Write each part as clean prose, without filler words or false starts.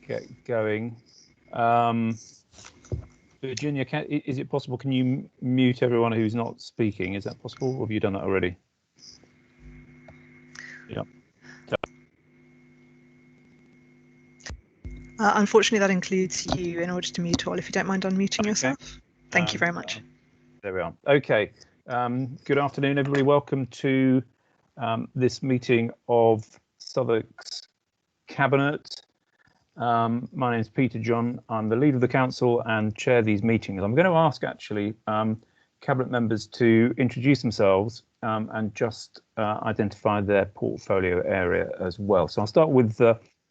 get going. Virginia, is it possible? Can you mute everyone who's not speaking? Is that possible? Or have you done that already? Yeah. Unfortunately, that includes you in order to mute all. If you don't mind unmuting yourself. Thank you very much. There we are. Okay. Good afternoon, everybody. Welcome to this meeting of Southwark's Cabinet. My name is Peter John. I'm the leader of the council and chair these meetings. I'm going to ask actually Cabinet members to introduce themselves and just identify their portfolio area as well. So I'll start with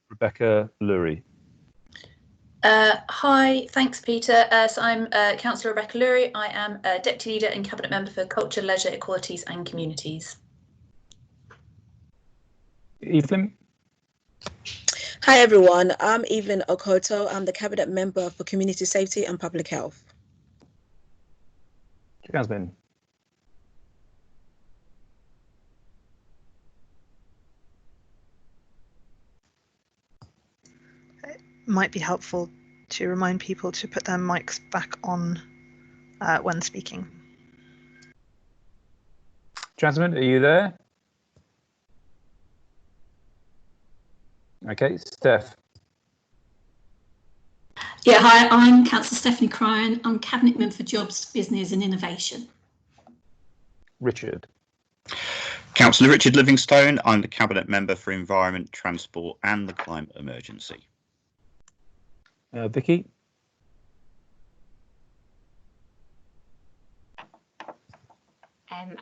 Rebecca Lurie. Hi, thanks Peter. So I'm Councillor Rebecca Lurie. I am a Deputy Leader and Cabinet Member for Culture, Leisure, Equalities and Communities. Evelyn. Hi everyone, I'm Evelyn Okoto. I'm the Cabinet Member for Community Safety and Public Health. Jasmine. It might be helpful to remind people to put their mics back on when speaking. Jasmine, are you there? Okay, Steph. Yeah, hi, I'm Councillor Stephanie Cryan. I'm Cabinet Member for Jobs, Business and Innovation. Richard. Councillor Richard Livingstone. I'm the Cabinet Member for Environment, Transport and the Climate Emergency. Vicky.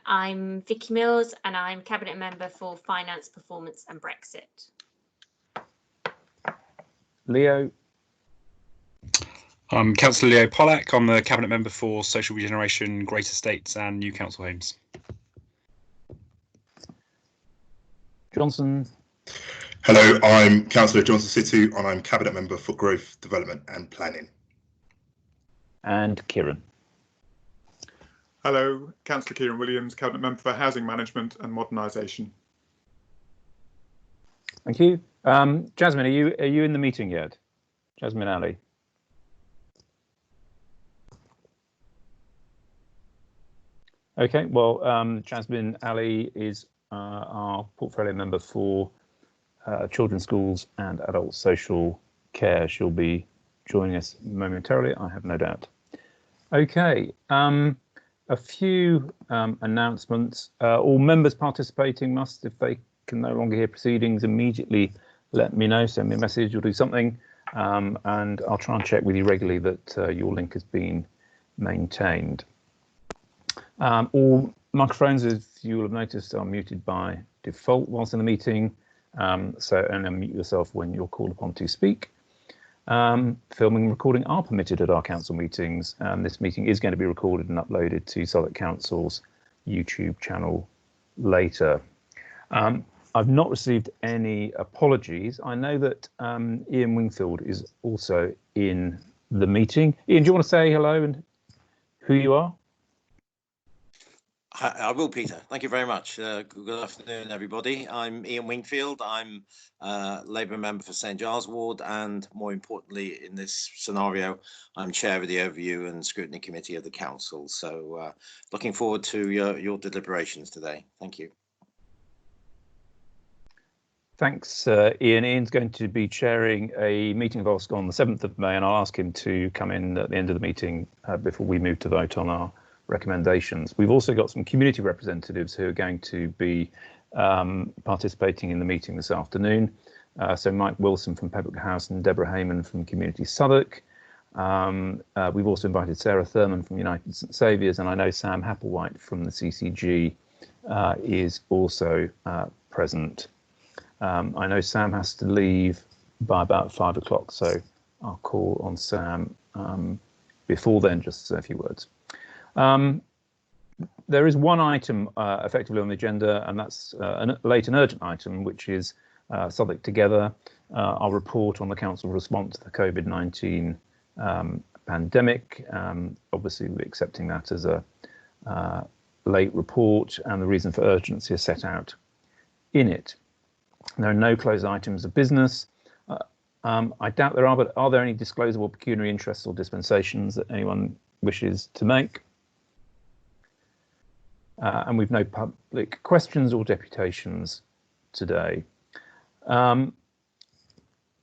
I'm Vicky Mills and I'm Cabinet Member for Finance, Performance and Brexit. Leo. I'm Councillor Leo Pollack. I'm the Cabinet Member for Social Regeneration, Great Estates and New Council Homes. Johnson. Hello, I'm Councillor Johnson Situ and I'm Cabinet Member for Growth, Development and Planning. And Kieran. Hello, Councillor Kieran Williams, Cabinet Member for Housing Management and Modernisation. Thank you. Jasmine, are you in the meeting yet? Jasmine Ali. Okay, well, Jasmine Ali is our portfolio member for children's schools and adult social care. She'll be joining us momentarily, I have no doubt. Okay, a few announcements. All members participating must, if they can no longer hear proceedings, immediately let me know, send me a message or do something, and I'll try and check with you regularly that your link has been maintained. All microphones, as you will have noticed, are muted by default whilst in the meeting, and unmute yourself when you're called upon to speak. Filming and recording are permitted at our council meetings, and this meeting is going to be recorded and uploaded to Southwark Council's YouTube channel later. I've not received any apologies. I know that Ian Wingfield is also in the meeting. Ian, do you want to say hello and who you are? I will, Peter. Thank you very much. Good afternoon, everybody. I'm Ian Wingfield. I'm Labour member for St Giles Ward, and more importantly, in this scenario, I'm chair of the Overview and Scrutiny Committee of the Council. So looking forward to your deliberations today. Thank you. Thanks, Ian. Ian's going to be chairing a meeting of OSCE on the 7th of May, and I'll ask him to come in at the end of the meeting before we move to vote on our recommendations. We've also got some community representatives who are going to be participating in the meeting this afternoon. So Mike Wilson from Pembroke House and Deborah Heyman from Community Southwark. We've also invited Sarah Thurman from United St Saviour's, and I know Sam Happlewhite from the CCG is also present. I know Sam has to leave by about 5 o'clock, so I'll call on Sam before then just to say a few words. There is one item effectively on the agenda, and that's a late and urgent item, which is Southwark Together, our report on the council response to the COVID-19 pandemic. Obviously, we're accepting that as a late report, and the reason for urgency is set out in it. There are no closed items of business. I doubt there are, but are there any disclosable pecuniary interests or dispensations that anyone wishes to make? And we've no public questions or deputations today.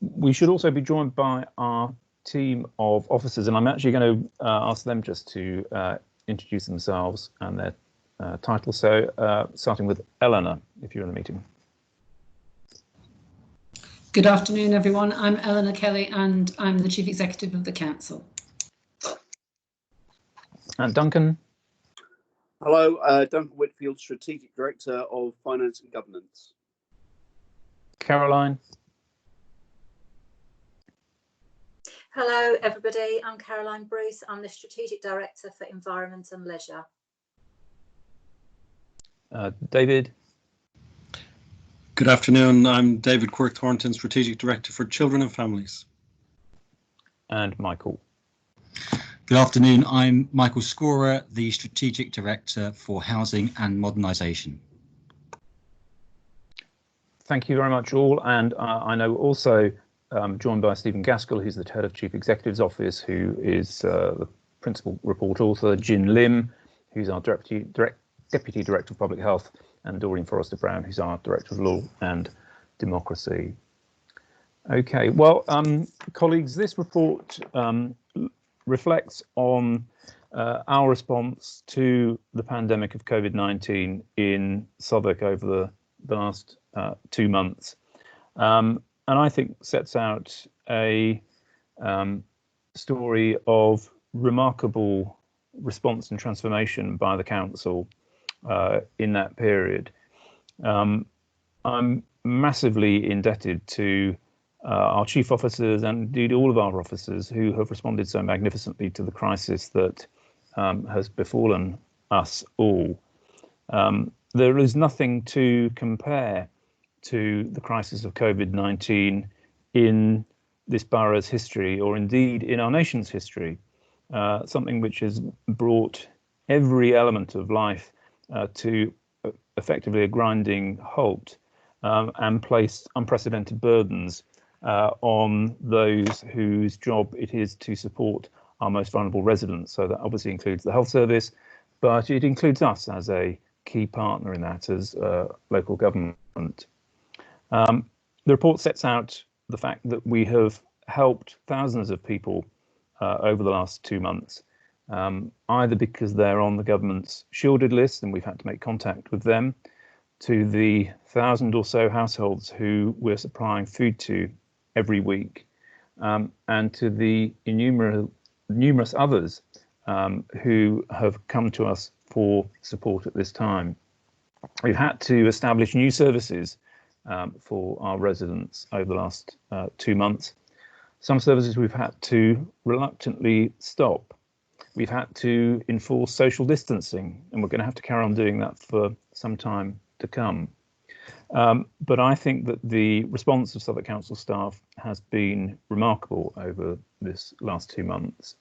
We should also be joined by our team of officers, and I'm actually going to ask them just to introduce themselves and their title. So starting with Eleanor, if you're in the meeting. Good afternoon, everyone. I'm Eleanor Kelly and I'm the Chief Executive of the Council. And Duncan. Hello, Duncan Whitfield, Strategic Director of Finance and Governance. Caroline. Hello, everybody. I'm Caroline Bruce. I'm the Strategic Director for Environment and Leisure. David. Good afternoon. I'm David Quirk Thornton, Strategic Director for Children and Families. And Michael. Good afternoon. I'm Michael Scorer, the Strategic Director for Housing and Modernisation. Thank you very much all. And I know also joined by Stephen Gaskell, who's the Head of Chief Executive's Office, who is the Principal Report Author, Jin Lim, who's our Deputy Director of Public Health, and Doreen Forrester-Brown, who's our Director of Law and Democracy. Okay, well, colleagues, this report reflects on our response to the pandemic of COVID-19 in Southwark over the last 2 months. And I think sets out a story of remarkable response and transformation by the council in that period. I'm massively indebted to our chief officers and indeed all of our officers who have responded so magnificently to the crisis that has befallen us all. There is nothing to compare to the crisis of COVID-19 in this borough's history, or indeed in our nation's history, something which has brought every element of life to effectively a grinding halt and placed unprecedented burdens on those whose job it is to support our most vulnerable residents. So that obviously includes the health service, but it includes us as a key partner in that as local government. The report sets out the fact that we have helped thousands of people over the last 2 months, either because they're on the government's shielded list and we've had to make contact with them, to the 1,000 or so households who we're supplying food to every week, and to the numerous others who have come to us for support at this time. We've had to establish new services for our residents over the last 2 months. Some services we've had to reluctantly stop. We've had to enforce social distancing, and we're going to have to carry on doing that for some time to come. But I think that the response of Southwark Council staff has been remarkable over this last 2 months.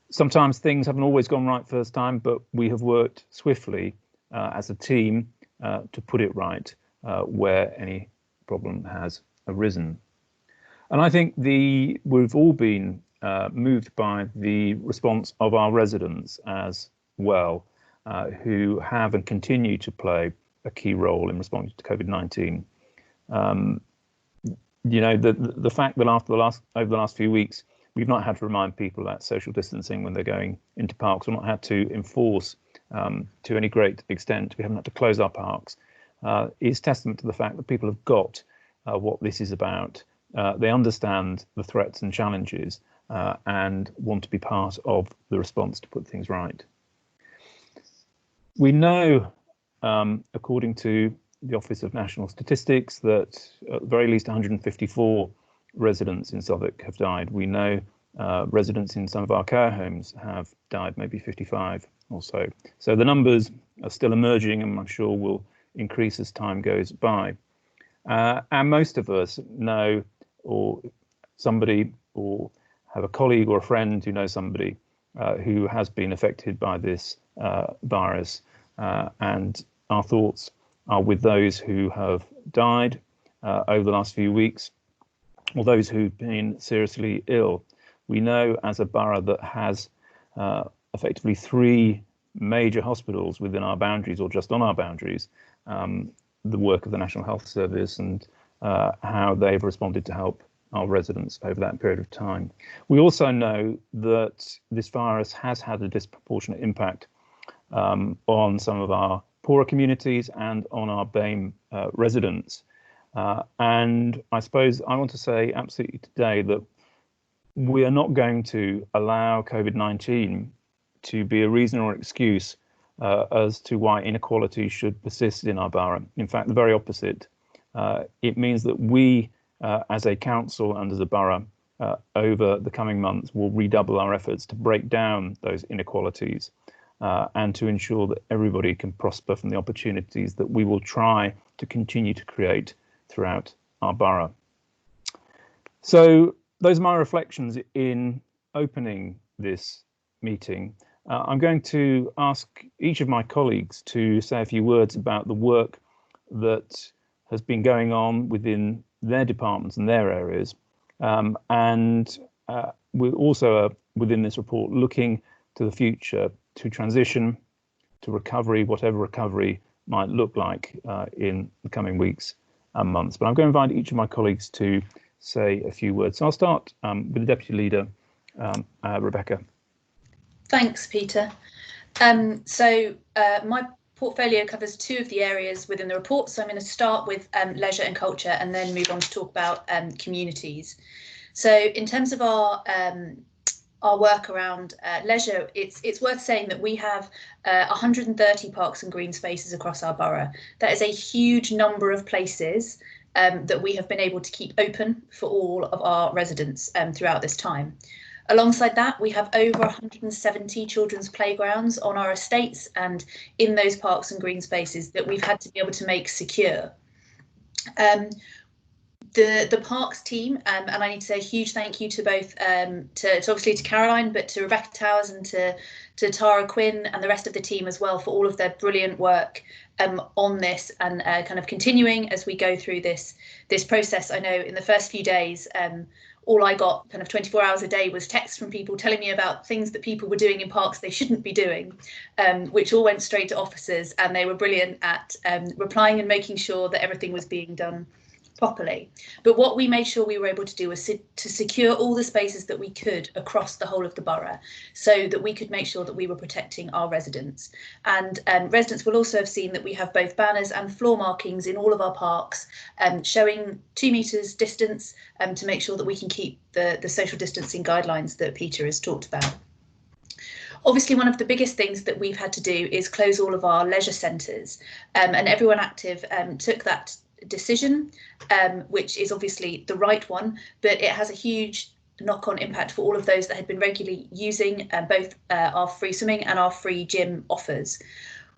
Sometimes things haven't always gone right first time, but we have worked swiftly as a team to put it right where any problem has arisen. And I think we've all been moved by the response of our residents as well, who have and continue to play a key role in responding to COVID-19. You know, the fact that over the last few weeks, we've not had to remind people about social distancing when they're going into parks. We've not had to enforce to any great extent. We haven't had to close our parks. Is testament to the fact that people have got what this is about. They understand the threats and challenges and want to be part of the response to put things right. We know, according to the Office of National Statistics, that at the very least 154 residents in Southwark have died. We know residents in some of our care homes have died, maybe 55 or so. So the numbers are still emerging, and I'm sure will increase as time goes by. And most of us know, or somebody, or have a colleague or a friend who knows somebody who has been affected by this virus. And our thoughts are with those who have died over the last few weeks, or those who've been seriously ill. We know as a borough that has effectively 3 major hospitals within our boundaries or just on our boundaries, the work of the National Health Service and how they've responded to help our residents over that period of time. We also know that this virus has had a disproportionate impact on some of our poorer communities and on our BAME residents. And I suppose I want to say absolutely today that we are not going to allow COVID-19 to be a reason or excuse as to why inequality should persist in our borough. In fact, the very opposite. It means that we, as a council and as a borough, over the coming months, will redouble our efforts to break down those inequalities and to ensure that everybody can prosper from the opportunities that we will try to continue to create throughout our borough. So those are my reflections in opening this meeting. I'm going to ask each of my colleagues to say a few words about the work that has been going on within their departments and their areas. And we also are within this report looking to the future, to transition, to recovery, whatever recovery might look like in the coming weeks and months. But I'm going to invite each of my colleagues to say a few words. So I'll start with the Deputy Leader, Rebecca. Thanks, Peter. My portfolio covers 2 of the areas within the report. So I'm going to start with leisure and culture and then move on to talk about communities. So in terms of our work around leisure, it's worth saying that we have 130 parks and green spaces across our borough. That is a huge number of places that we have been able to keep open for all of our residents throughout this time. Alongside that, we have over 170 children's playgrounds on our estates and in those parks and green spaces that we've had to be able to make secure. The parks team, and I need to say a huge thank you to both, to obviously to Caroline, but to Rebecca Towers and to Tara Quinn and the rest of the team as well for all of their brilliant work on this and kind of continuing as we go through this process. I know in the first few days, all I got kind of 24 hours a day was texts from people telling me about things that people were doing in parks they shouldn't be doing, which all went straight to officers, and they were brilliant at replying and making sure that everything was being done properly. But what we made sure we were able to do was to secure all the spaces that we could across the whole of the borough so that we could make sure that we were protecting our residents. And residents will also have seen that we have both banners and floor markings in all of our parks showing 2 meters distance to make sure that we can keep the social distancing guidelines that Peter has talked about. Obviously, one of the biggest things that we've had to do is close all of our leisure centres, and Everyone Active took that decision, which is obviously the right one, but it has a huge knock-on impact for all of those that had been regularly using both our free swimming and our free gym offers.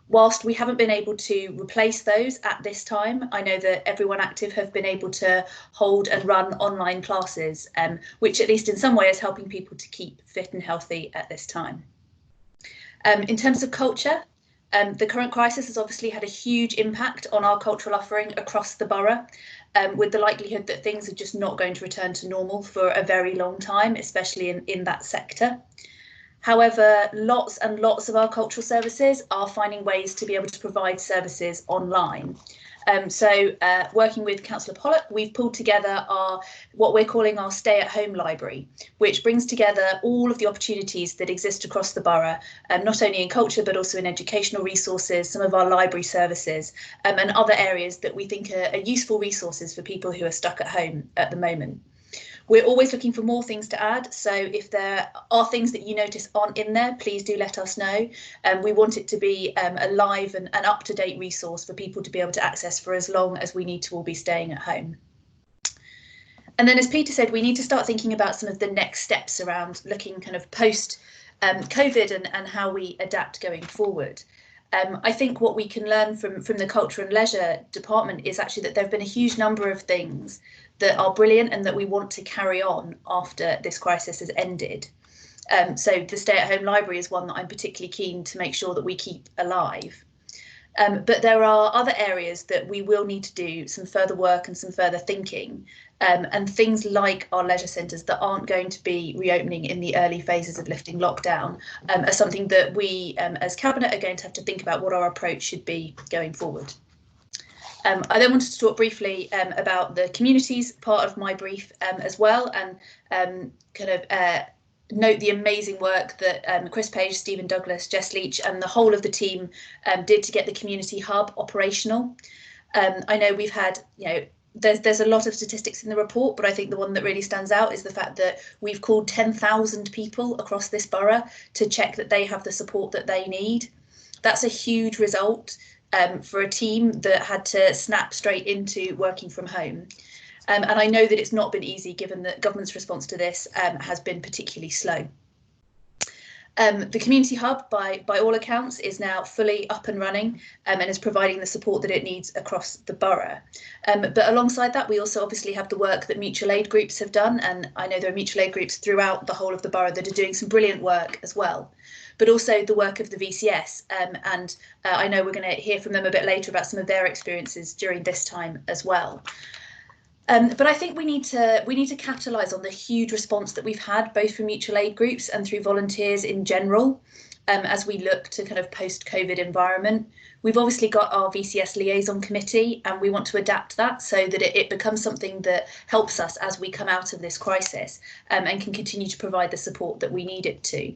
Whilst we haven't been able to replace those at this time, I know that Everyone Active have been able to hold and run online classes, which at least in some way is helping people to keep fit and healthy at this time. In terms of culture, the current crisis has obviously had a huge impact on our cultural offering across the borough, with the likelihood that things are just not going to return to normal for a very long time, especially in that sector. However, lots and lots of our cultural services are finding ways to be able to provide services online. Working with Councillor Pollock, we've pulled together what we're calling our stay-at-home library, which brings together all of the opportunities that exist across the borough, not only in culture but also in educational resources, some of our library services, and other areas that we think are useful resources for people who are stuck at home at the moment. We're always looking for more things to add, so if there are things that you notice aren't in there, please do let us know. We want it to be a live and an up-to-date resource for people to be able to access for as long as we need to all be staying at home. And then, as Peter said, we need to start thinking about some of the next steps around looking kind of post-COVID and how we adapt going forward. I think what we can learn from the Culture and Leisure department is actually that there have been a huge number of things that are brilliant and that we want to carry on after this crisis has ended. So the stay-at-home library is one that I'm particularly keen to make sure that we keep alive. But there are other areas that we will need to do some further work and some further thinking, and things like our leisure centres that aren't going to be reopening in the early phases of lifting lockdown are something that we as Cabinet are going to have to think about what our approach should be going forward. I then wanted to talk briefly about the communities part of my brief as well, and note the amazing work that Chris Page, Stephen Douglas, Jess Leach and the whole of the team did to get the community hub operational. I know we've had, there's a lot of statistics in the report, but I think the one that really stands out is the fact that we've called 10,000 people across this borough to check that they have the support that they need. That's a huge result for a team that had to snap straight into working from home. And I know that it's not been easy given that government's response to this has been particularly slow. The community hub, by all accounts, is now fully up and running and is providing the support that it needs across the borough. But alongside that, we also obviously have the work that mutual aid groups have done. And I know there are mutual aid groups throughout the whole of the borough that are doing some brilliant work as well. But also the work of the VCS. And I know we're going to hear from them a bit later about some of their experiences during this time as well. But I think we need to capitalise on the huge response that we've had, both from mutual aid groups and through volunteers in general, as we look to kind of post-COVID environment. We've obviously got our VCS liaison committee, and we want to adapt that so that it becomes something that helps us as we come out of this crisis and can continue to provide the support that we need it to.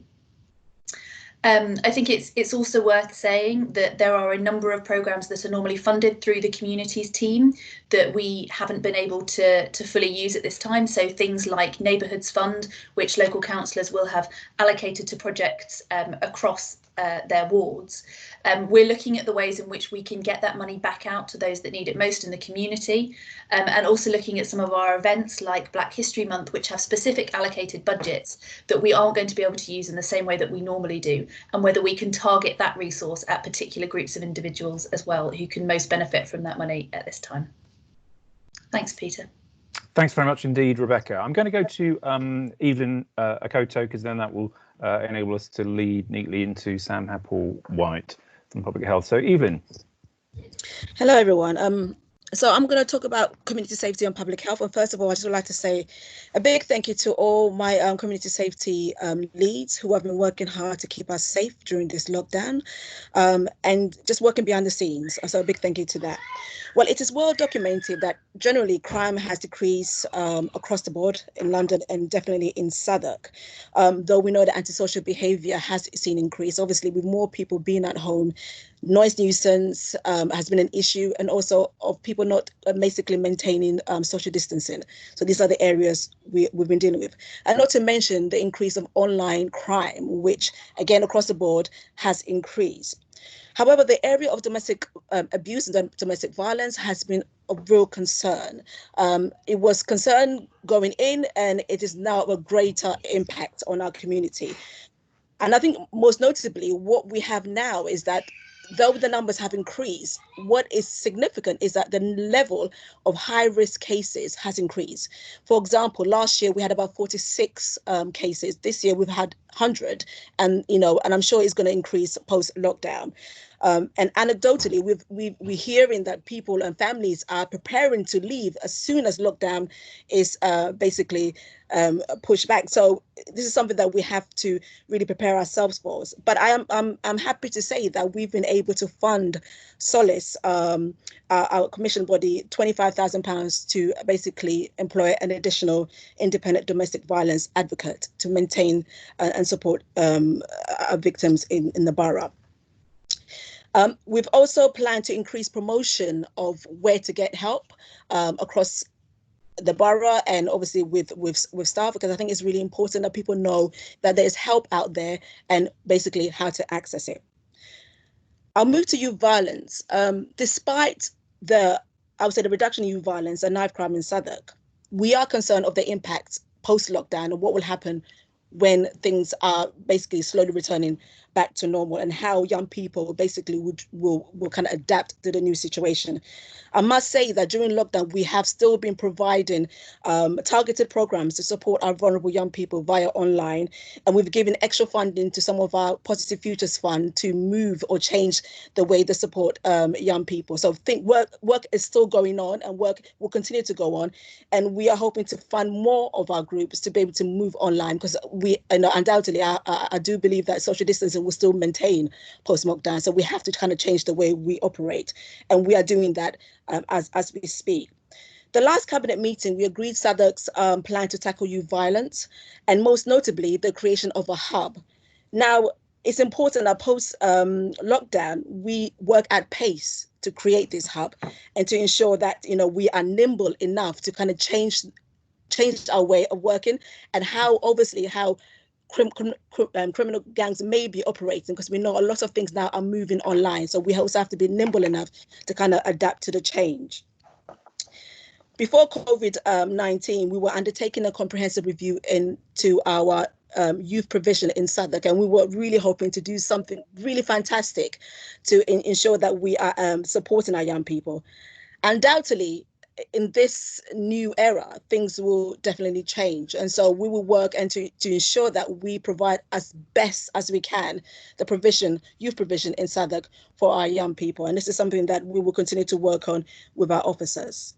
I think it's also worth saying that there are a number of programmes that are normally funded through the communities team that we haven't been able to fully use at this time. So things like Neighbourhoods Fund, which local councillors will have allocated to projects across their wards. We're looking at the ways in which we can get that money back out to those that need it most in the community, and also looking at some of our events like Black History Month, which have specific allocated budgets that we aren't going to be able to use in the same way that we normally do, and whether we can target that resource at particular groups of individuals as well who can most benefit from that money at this time. Thanks, Peter. Thanks very much indeed, Rebecca. I'm going to go to Evelyn Akoto, because then that will enable us to lead neatly into Sam Happel-White from Public Health. So, Evelyn. Hello, everyone. So I'm going to talk about community safety and public health. And first of all, I just would like to say a big thank you to all my community safety leads who have been working hard to keep us safe during this lockdown and just working behind the scenes. So a big thank you to that. Well, it is well documented that generally crime has decreased across the board in London and definitely in Southwark, though we know that antisocial behaviour has seen increase. Obviously, with more people being at home, noise nuisance has been an issue, and also of people not basically maintaining social distancing. So these are the areas we've been dealing with. And not to mention the increase of online crime, which again across the board has increased. However, the area of domestic abuse and domestic violence has been of real concern. It was concern going in, and it is now a greater impact on our community. And I think most notably, what we have now is that though the numbers have increased, what is significant is that the level of high-risk cases has increased. For example, last year we had about 46 cases. This year we've had 100, and I'm sure it's going to increase post-lockdown. And anecdotally, we're hearing that people and families are preparing to leave as soon as lockdown is basically pushed back. So this is something that we have to really prepare ourselves for. But I'm happy to say that we've been able to fund Solace, our commission body, £25,000 to basically employ an additional independent domestic violence advocate to maintain and support our victims in the borough. We've also planned to increase promotion of where to get help across the borough and obviously with staff, because I think it's really important that people know that there is help out there and basically how to access it. I'll move to youth violence. Despite the reduction in youth violence and knife crime in Southwark, we are concerned of the impact post-lockdown and what will happen when things are basically slowly returning back to normal and how young people basically will kind of adapt to the new situation. I must say that during lockdown, we have still been providing targeted programs to support our vulnerable young people via online. And we've given extra funding to some of our Positive Futures Fund to move or change the way they support young people. So I think work is still going on, and work will continue to go on. And we are hoping to fund more of our groups to be able to move online, because undoubtedly, I do believe that social distancing will still maintain post-lockdown. So we have to kind of change the way we operate. And we are doing that as we speak. The last cabinet meeting, we agreed Southwark's plan to tackle youth violence, and most notably the creation of a hub. Now, it's important that post lockdown, we work at pace to create this hub and to ensure that we are nimble enough to kind of change our way of working, and how criminal gangs may be operating, because we know a lot of things now are moving online. So we also have to be nimble enough to kind of adapt to the change. Before COVID-19, we were undertaking a comprehensive review into our youth provision in Southwark, and we were really hoping to do something really fantastic to ensure that we are supporting our young people. Undoubtedly, in this new era, things will definitely change. And so we will work and to ensure that we provide as best as we can the youth provision in Southwark for our young people. And this is something that we will continue to work on with our officers.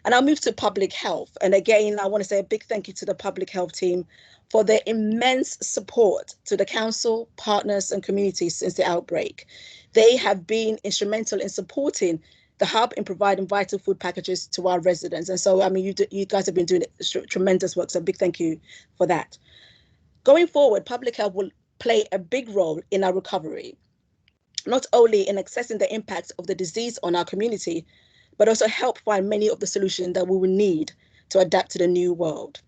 And I'll move to public health. And again, I want to say a big thank you to the public health team for their immense support to the council, partners and communities since the outbreak. They have been instrumental in supporting the hub in providing vital food packages to our residents. And so, I mean, you guys have been doing tremendous work. So a big thank you for that. Going forward, public health will play a big role in our recovery, not only in assessing the impacts of the disease on our community, but also help find many of the solutions that we will need to adapt to the new world.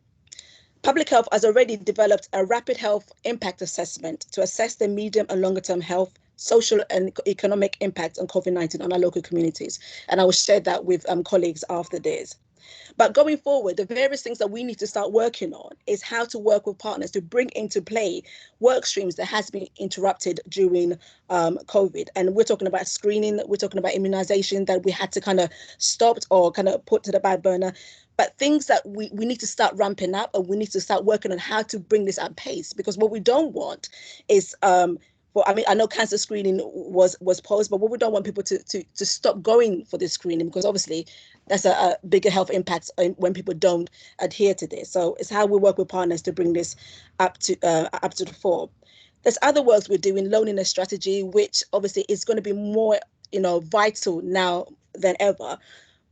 Public health has already developed a rapid health impact assessment to assess the medium and longer term health, social and economic impact on COVID-19 on our local communities. And I will share that with colleagues after this. But going forward, the various things that we need to start working on is how to work with partners to bring into play work streams that has been interrupted during COVID. And we're talking about screening, we're talking about immunization that we had to kind of stop or kind of put to the back burner. But things that we need to start ramping up, and we need to start working on how to bring this at pace, because what we don't want is well, I mean, I know cancer screening was paused, but what we don't want people to stop going for this screening, because obviously that's a bigger health impact when people don't adhere to this. So it's how we work with partners to bring this up to the fore. There's other works we're doing, loneliness strategy, which obviously is going to be more, vital now than ever.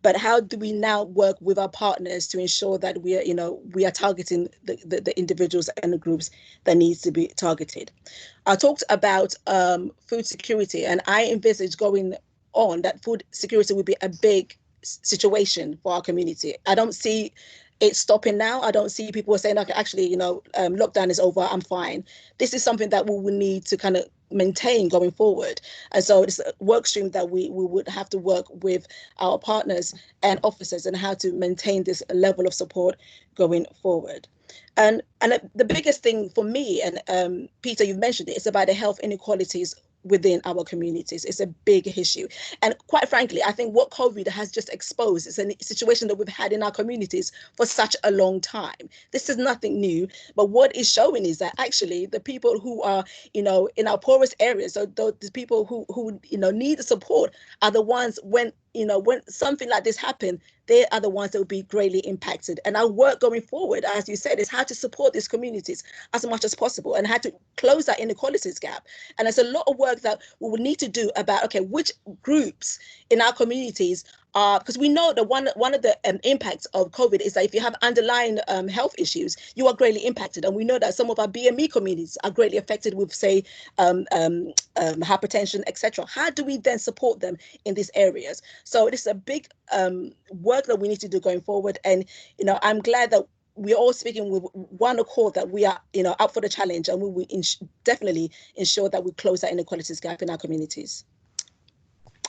But how do we now work with our partners to ensure that we are targeting the individuals and the groups that needs to be targeted? I talked about food security, and I envisage going on that food security would be a big situation for our community. I don't see it stopping now. I don't see people saying, okay, actually, lockdown is over, I'm fine. This is something that we will need to kind of maintain going forward. And so it's a work stream that we would have to work with our partners and officers and how to maintain this level of support going forward. And the biggest thing for me, and Peter, you've mentioned it, it's about the health inequalities within our communities. It's a big issue. And quite frankly, I think what COVID has just exposed is a situation that we've had in our communities for such a long time. This is nothing new, but what is showing is that actually the people who are, in our poorest areas, so the people who need the support are the ones when something like this happens, they are the ones that will be greatly impacted. And our work going forward, as you said, is how to support these communities as much as possible and how to close that inequalities gap. And there's a lot of work that we will need to do about, okay, which groups in our communities are, because we know that one of the impacts of COVID is that if you have underlying health issues, you are greatly impacted. And we know that some of our BME communities are greatly affected with, say, hypertension, etc. How do we then support them in these areas? So it is a big work that we need to do going forward. And, I'm glad that we're all speaking with one accord that we are, up for the challenge, and we will definitely ensure that we close that inequalities gap in our communities.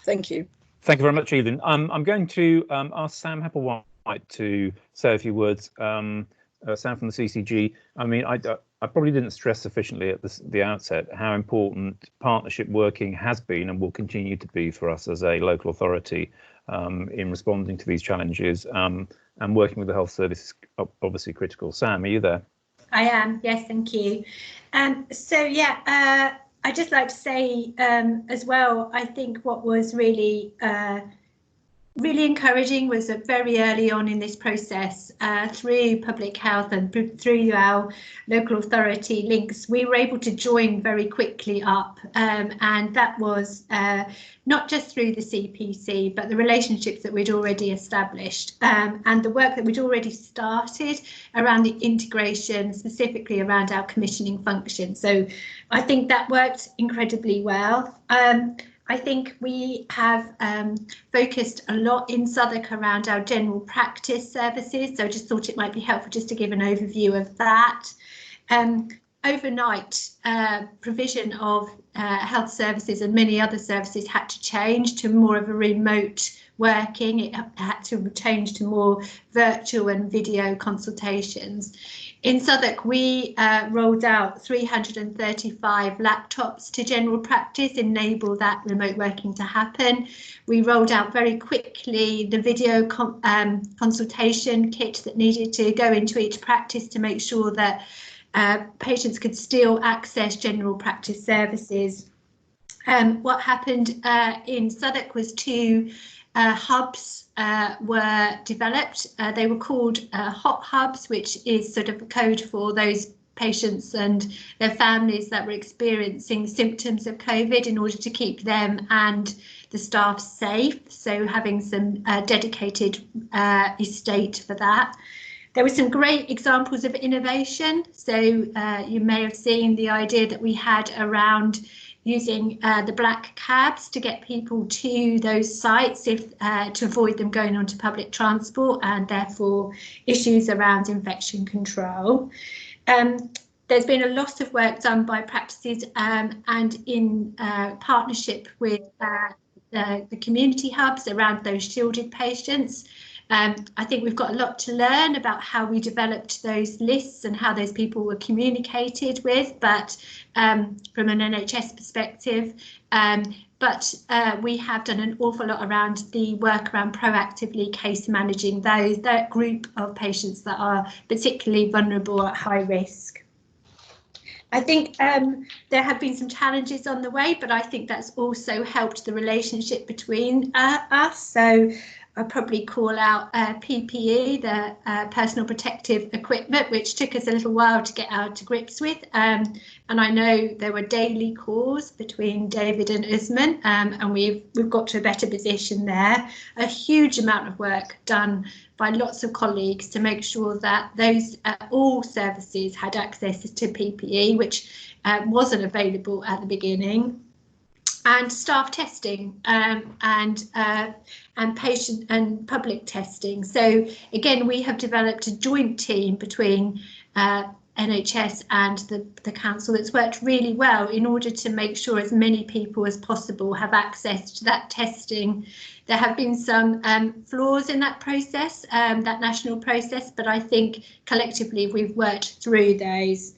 Thank you. Thank you very much, Evelyn. I'm going to ask Sam Hepplewhite to say a few words. Sam from the CCG. I mean, I probably didn't stress sufficiently at the outset how important partnership working has been and will continue to be for us as a local authority in responding to these challenges, and working with the health service is obviously critical. Sam, are you there? I am, yes, thank you. So yeah, I'd just like to say as well, I think what was really encouraging was that very early on in this process, through public health and through our local authority links, we were able to join very quickly up, and that was not just through the CPC, but the relationships that we'd already established, and the work that we'd already started around the integration, specifically around our commissioning function. So I think that worked incredibly well. I think we have focused a lot in Southwark around our general practice services, so I just thought it might be helpful just to give an overview of that. Overnight, provision of health services and many other services had to change to more of a remote working. It had to change to more virtual and video consultations. In Southwark, we rolled out 335 laptops to general practice, enable that remote working to happen. We rolled out very quickly the video consultation kit that needed to go into each practice to make sure that patients could still access general practice services. What happened in Southwark was two hubs were developed. They were called hot hubs, which is sort of a code for those patients and their families that were experiencing symptoms of COVID, in order to keep them and the staff safe. So having some dedicated estate for that. There were some great examples of innovation. So you may have seen the idea that we had around using the black cabs to get people to those sites to avoid them going onto public transport, and therefore issues around infection control. There's been a lot of work done by practices and in partnership with the community hubs around those shielded patients. I think we've got a lot to learn about how we developed those lists and how those people were communicated with, but from an NHS perspective. But we have done an awful lot around the work around proactively case managing that group of patients that are particularly vulnerable at high risk. I think there have been some challenges on the way, but I think that's also helped the relationship between us. So I'll probably call out PPE, the personal protective equipment, which took us a little while to get out to grips with. And I know there were daily calls between David and Usman, and we've got to a better position there. A huge amount of work done by lots of colleagues to make sure that those all services had access to PPE, which wasn't available at the beginning. And staff testing and patient and public testing. So again, we have developed a joint team between NHS and the council that's worked really well in order to make sure as many people as possible have access to that testing. There have been some flaws in that process, that national process, but I think collectively we've worked through those.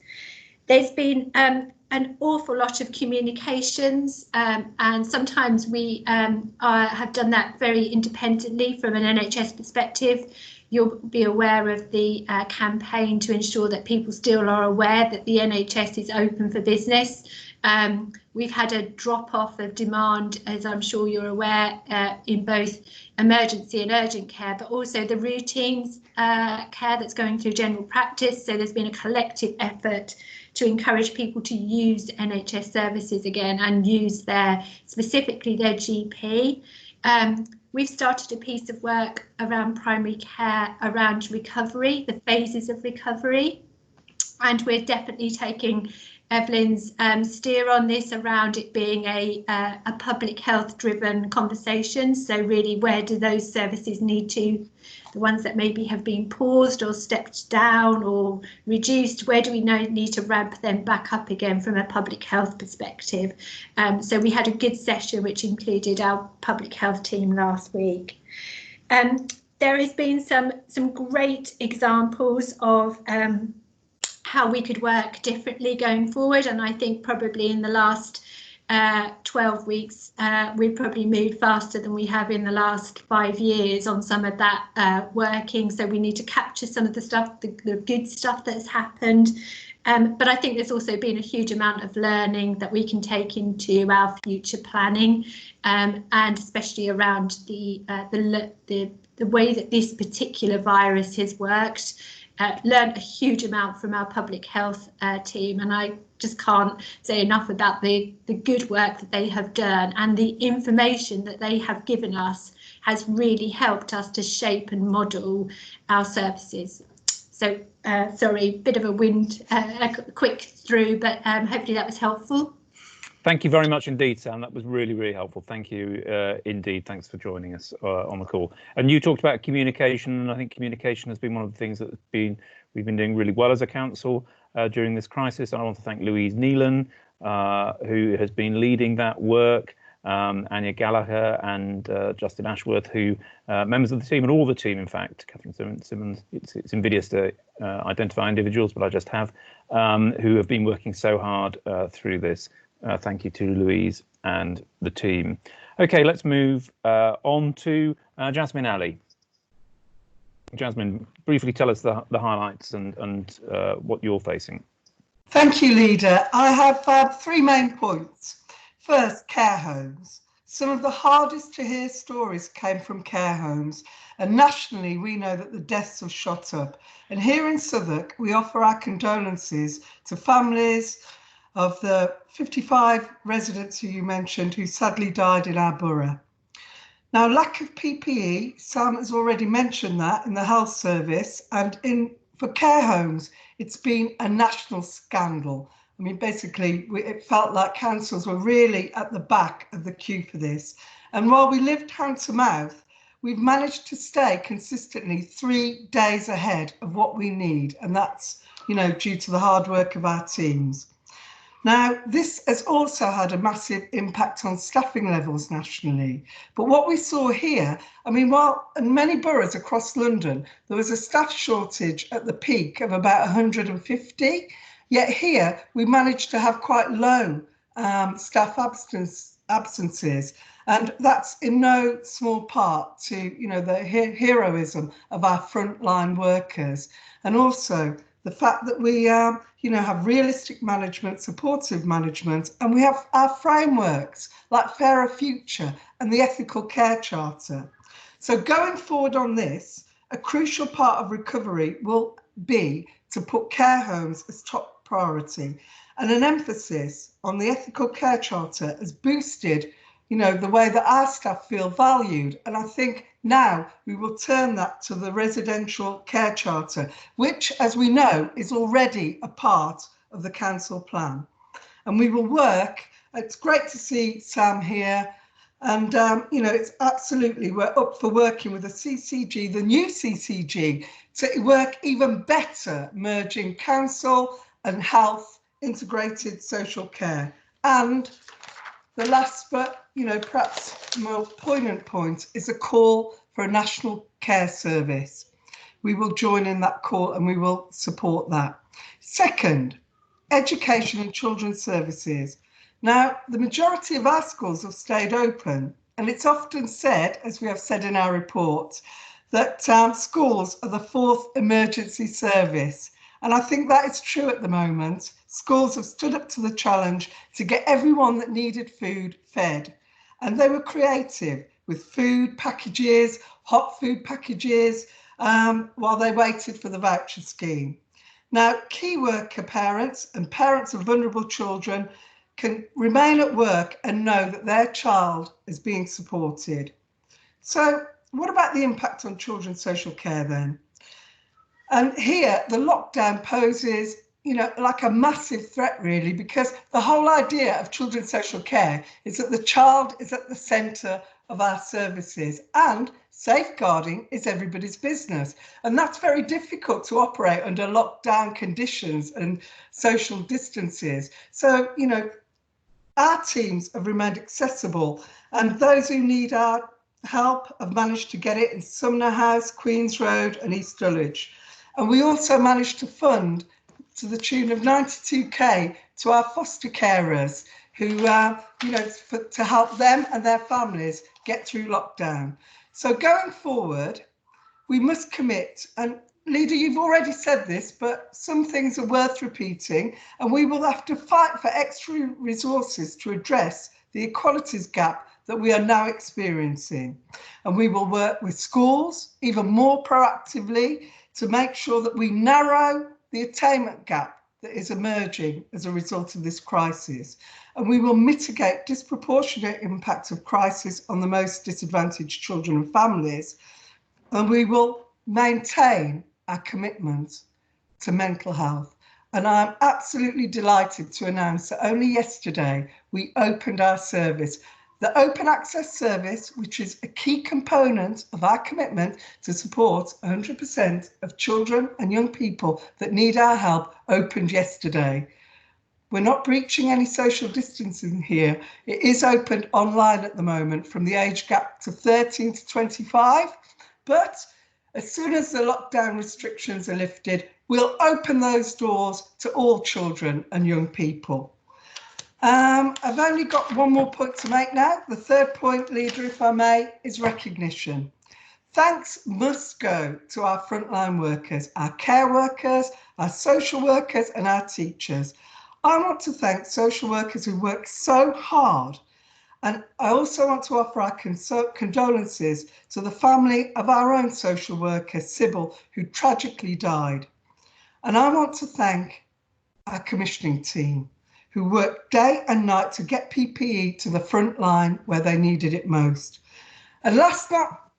There's been an awful lot of communications, and sometimes we have done that very independently from an NHS perspective. You'll be aware of the campaign to ensure that people still are aware that the NHS is open for business. We've had a drop-off of demand, as I'm sure you're aware, in both emergency and urgent care, but also the routines care that's going through general practice. So there's been a collective effort to encourage people to use NHS services again and use specifically their GP. We've started a piece of work around primary care, around recovery, the phases of recovery, and we're definitely taking Evelyn's steer on this around it being a public health driven conversation. So really, where do those services need to, the ones that maybe have been paused or stepped down or reduced, where do we need to ramp them back up again from a public health perspective? So we had a good session which included our public health team last week. There has been some great examples of how we could work differently going forward. And I think probably in the last 12 weeks, we've probably moved faster than we have in the last 5 years on some of that working. So we need to capture some of the stuff, the good stuff that's happened. But I think there's also been a huge amount of learning that we can take into our future planning, and especially around the way that this particular virus has worked. Learned a huge amount from our public health team, and I just can't say enough about the good work that they have done, and the information that they have given us has really helped us to shape and model our services. So sorry, bit of a quick through, but hopefully that was helpful. Thank you very much indeed, Sam. That was really, really helpful. Thank you indeed. Thanks for joining us on the call. And you talked about communication, and I think communication has been one of the things that we've been doing really well as a council during this crisis. I want to thank Louise Neelan, who has been leading that work, Anya Gallagher and Justin Ashworth, who members of the team, and all the team, in fact, Catherine Simmons, it's invidious to identify individuals, but I just have, who have been working so hard through this. Thank you to Louise and the team. Okay, let's move on to Jasmine Ali. Jasmine, briefly tell us the highlights and what you're facing. Thank you, Leader. I have 3 main points. First, care homes. Some of the hardest to hear stories came from care homes, and nationally we know that the deaths have shot up. And here in Southwark, we offer our condolences to families of the 55 residents who you mentioned who sadly died in our borough. Now, lack of PPE, Sam has already mentioned that in the health service, and for care homes, it's been a national scandal. I mean, basically, it felt like councils were really at the back of the queue for this. And while we lived hand to mouth, we've managed to stay consistently 3 days ahead of what we need. And that's, due to the hard work of our teams. Now, this has also had a massive impact on staffing levels nationally. But what we saw here, I mean, while in many boroughs across London, there was a staff shortage at the peak of about 150, yet here we managed to have quite low staff absences. And that's in no small part to, the heroism of our frontline workers. And also the fact that we, have realistic management, supportive management, and we have our frameworks like Fairer Future and the Ethical Care Charter. So going forward on this, a crucial part of recovery will be to put care homes as top priority, and an emphasis on the Ethical Care Charter has boosted the way that our staff feel valued. And I think now we will turn that to the Residential Care Charter, which, as we know, is already a part of the council plan. And we will work, it's great to see Sam here. And, it's absolutely, we're up for working with the CCG, the new CCG, to work even better, merging council and health, integrated social care. And the last but, perhaps more poignant point is a call for a national care service. We will join in that call and we will support that. Second, education and children's services. Now, the majority of our schools have stayed open, and it's often said, as we have said in our report, that schools are the 4th emergency service. And I think that is true at the moment. Schools have stood up to the challenge to get everyone that needed food fed. And they were creative with food packages, hot food packages, while they waited for the voucher scheme. Now, key worker parents and parents of vulnerable children can remain at work and know that their child is being supported. So what about the impact on children's social care then? And here, the lockdown poses, like a massive threat really, because the whole idea of children's social care is that the child is at the centre of our services, and safeguarding is everybody's business. And that's very difficult to operate under lockdown conditions and social distances. So, our teams have remained accessible, and those who need our help have managed to get it in Sumner House, Queen's Road and East Dulwich. And we also managed to fund to the tune of 92k to our foster carers who, to help them and their families get through lockdown. So going forward, we must commit, and Leader, you've already said this, but some things are worth repeating, and we will have to fight for extra resources to address the equalities gap that we are now experiencing. And we will work with schools even more proactively to make sure that we narrow the attainment gap that is emerging as a result of this crisis. And we will mitigate disproportionate impacts of crisis on the most disadvantaged children and families. And we will maintain our commitment to mental health. And I'm absolutely delighted to announce that only yesterday we opened our service, the Open Access Service, which is a key component of our commitment to support 100% of children and young people that need our help, opened yesterday. We're not breaching any social distancing here. It is opened online at the moment from the age gap to 13 to 25, but as soon as the lockdown restrictions are lifted, we'll open those doors to all children and young people. I've only got one more point to make now. The third point, Leader, if I may, is recognition. Thanks must go to our frontline workers, our care workers, our social workers and our teachers. I want to thank social workers who work so hard. And I also want to offer our condolences to the family of our own social worker, Sybil, who tragically died. And I want to thank our commissioning team, who worked day and night to get PPE to the front line where they needed it most. And last but not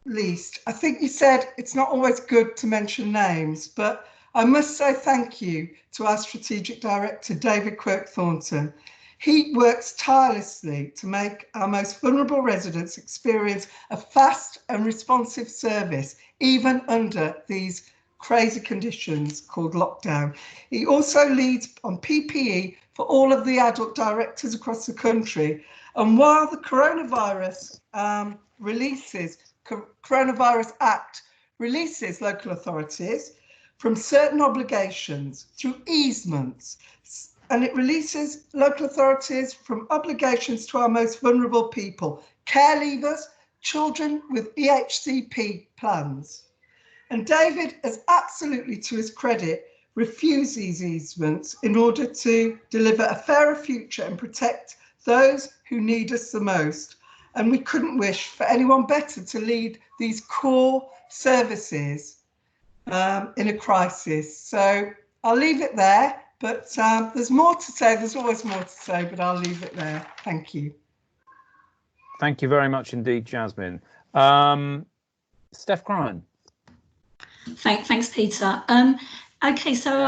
least, I think you said it's not always good to mention names, but I must say thank you to our Strategic Director, David Quirk-Thornton. He works tirelessly to make our most vulnerable residents experience a fast and responsive service, even under these crazy conditions called lockdown. He also leads on PPE for all of the adult directors across the country. And while the Coronavirus Act releases local authorities from certain obligations through easements, and it releases local authorities from obligations to our most vulnerable people, care leavers, children with EHCP plans. And David has absolutely, to his credit, refused these easements in order to deliver a fairer future and protect those who need us the most. And we couldn't wish for anyone better to lead these core services in a crisis. So I'll leave it there. But there's more to say. There's always more to say, but I'll leave it there. Thank you. Thank you very much indeed, Jasmine. Steph Cryan. Thanks, Peter. Okay, so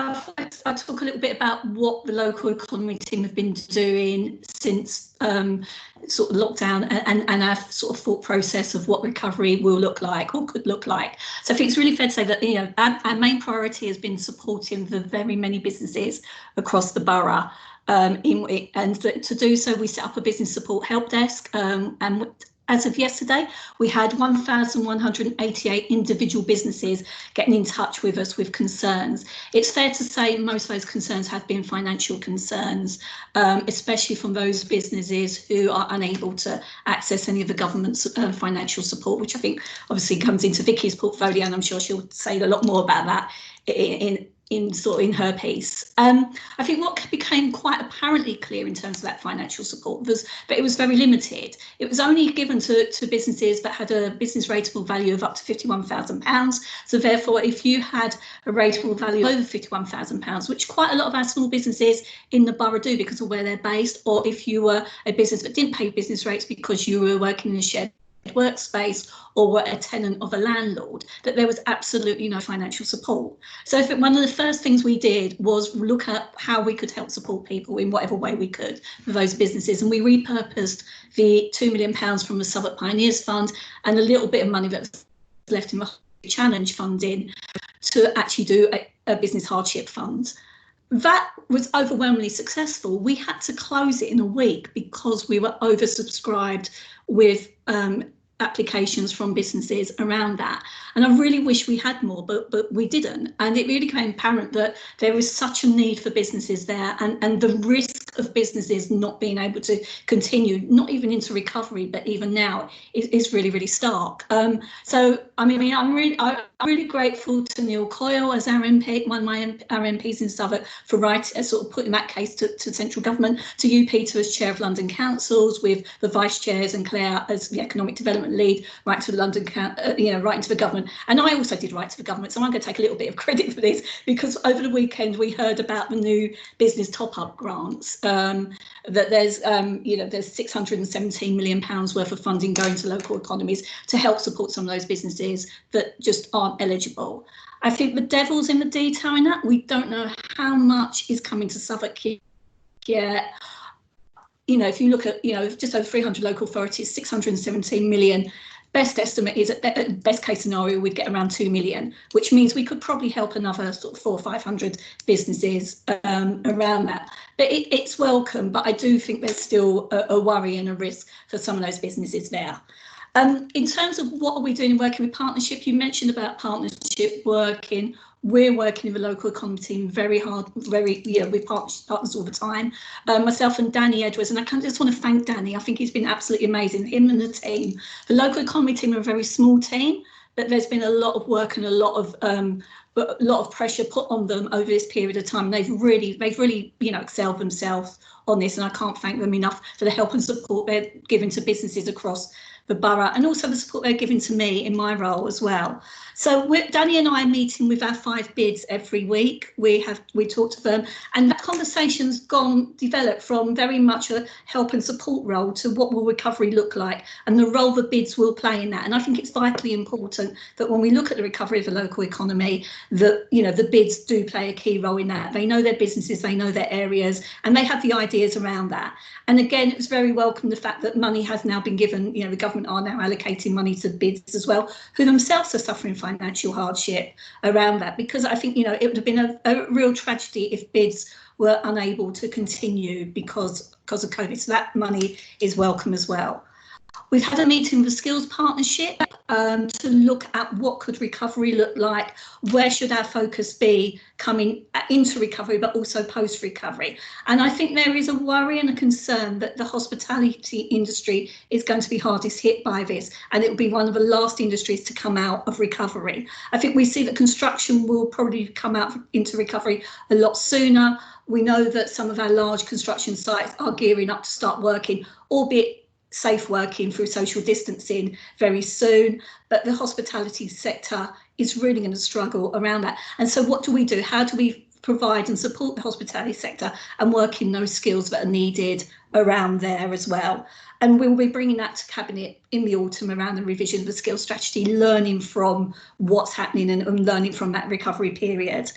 I'll talk a little bit about what the local economy team have been doing since sort of lockdown and our sort of thought process of what recovery will look like or could look like. So I think it's really fair to say that our main priority has been supporting the very many businesses across the borough. And to do so, we set up a business support help desk, and as of yesterday, we had 1,188 individual businesses getting in touch with us with concerns. It's fair to say most of those concerns have been financial concerns, especially from those businesses who are unable to access any of the government's financial support, which I think obviously comes into Vicky's portfolio, and I'm sure she'll say a lot more about that in her piece. I think what became quite apparently clear in terms of that financial support was that it was very limited. It was only given to businesses that had a business rateable value of up to £51,000. So therefore, if you had a rateable value over £51,000, which quite a lot of our small businesses in the borough do because of where they're based, or if you were a business that didn't pay business rates because you were working in a shared workspace or were a tenant of a landlord, that there was absolutely no financial support. So I think one of the first things we did was look at how we could help support people in whatever way we could for those businesses, and we repurposed the £2 million from the Southwark Pioneers Fund and a little bit of money that was left in the Challenge funding to actually do a business hardship fund. That was overwhelmingly successful. We had to close it in a week because we were oversubscribed with applications from businesses around that, and I really wish we had more, but we didn't, and it really became apparent that there is such a need for businesses there, and the risk of businesses not being able to continue, not even into recovery, but even now, is really, really stark. So I mean, I'm really grateful to Neil Coyle as our MP, one of our MPs in Southwark, for sort of putting that case to central government, to you, Peter, as chair of London Councils, with the vice chairs and Claire as the economic development lead, right to the London, right into the government. And I also did right to the government, so I'm going to take a little bit of credit for this, because over the weekend we heard about the new business top-up grants, that there's there's £617 million worth of funding going to local economies to help support some of those businesses that just aren't eligible. I think the devil's in the detail in that. We don't know how much is coming to Southwark yet. If you look at, just over 300 local authorities, 617 million, best estimate is at best case scenario, we'd get around 2 million, which means we could probably help another sort of 400 or 500 businesses around that. But it's welcome, but I do think there's still a worry and a risk for some of those businesses there. In terms of what are we doing working with partnership, you mentioned about partnership working. We're working with the local economy team very hard, with partners all the time. Myself and Danny Edwards, and I just want to thank Danny. I think he's been absolutely amazing, him and the team. The local economy team are a very small team, but there's been a lot of work and a lot of pressure put on them over this period of time. They've really excelled themselves on this, and I can't thank them enough for the help and support they're giving to businesses across the borough, and also the support they're giving to me in my role as well. So Danny and I are meeting with our 5 bids every week. We talk to them, and that conversation's developed from very much a help and support role to what will recovery look like, and the role the bids will play in that. And I think it's vitally important that when we look at the recovery of the local economy, that the bids do play a key role in that. They know their businesses, they know their areas, and they have the ideas around that. And again, it was very welcome the fact that money has now been given. The government are now allocating money to bids as well, who themselves are suffering financial hardship around that, because I think it would have been a real tragedy if bids were unable to continue because of COVID. So that money is welcome as well. We've had a meeting with the Skills Partnership to look at what could recovery look like, where should our focus be coming into recovery, but also post-recovery. And I think there is a worry and a concern that the hospitality industry is going to be hardest hit by this, and it will be one of the last industries to come out of recovery. I think we see that construction will probably come out into recovery a lot sooner. We know that some of our large construction sites are gearing up to start working, albeit safe working through social distancing very soon, but the hospitality sector is really going to struggle around that. And so what do we do? How do we provide and support the hospitality sector and work in those skills that are needed around there as well? And we'll be bringing that to Cabinet in the autumn around the revision of the skills strategy, learning from what's happening and learning from that recovery period.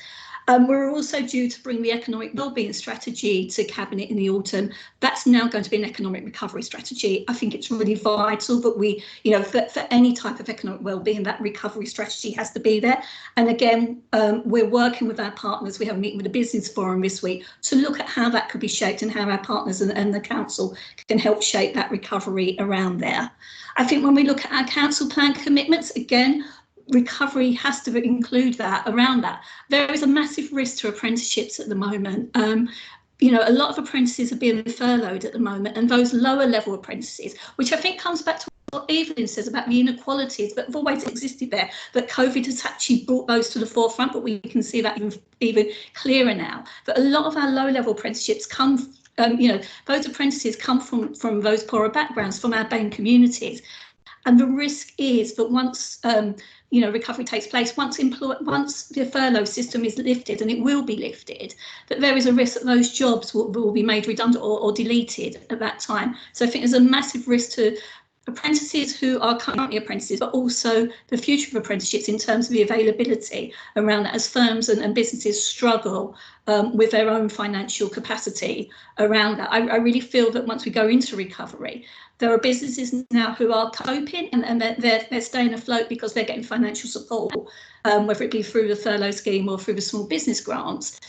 We're also due to bring the economic wellbeing strategy to Cabinet in the autumn. That's now going to be an economic recovery strategy. I think it's really vital that we, for any type of economic wellbeing, that recovery strategy has to be there. And again, we're working with our partners. We have a meeting with the Business Forum this week to look at how that could be shaped and how our partners and the council can help shape that recovery around there. I think when we look at our council plan commitments, again, recovery has to include that around that. There is a massive risk to apprenticeships at the moment. A lot of apprentices are being furloughed at the moment, and those lower level apprentices, which I think comes back to what Evelyn says about the inequalities that have always existed there, that COVID has actually brought those to the forefront, but we can see that even clearer now. But a lot of our low level apprenticeships come, those apprentices come from those poorer backgrounds, from our BAME communities. And the risk is that once recovery takes place, once the furlough system is lifted, and it will be lifted, that there is a risk that those jobs will be made redundant or deleted at that time. So I think there's a massive risk to apprentices who are currently apprentices, but also the future of apprenticeships in terms of the availability around that, as firms and businesses struggle with their own financial capacity around that. I really feel that once we go into recovery, there are businesses now who are coping and they're staying afloat because they're getting financial support, whether it be through the furlough scheme or through the small business grants.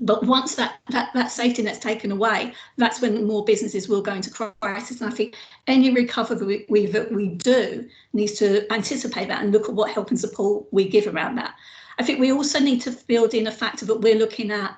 But once that safety net's taken away, that's when more businesses will go into crisis. And I think any recovery that we do needs to anticipate that and look at what help and support we give around that. I think we also need to build in a factor that we're looking at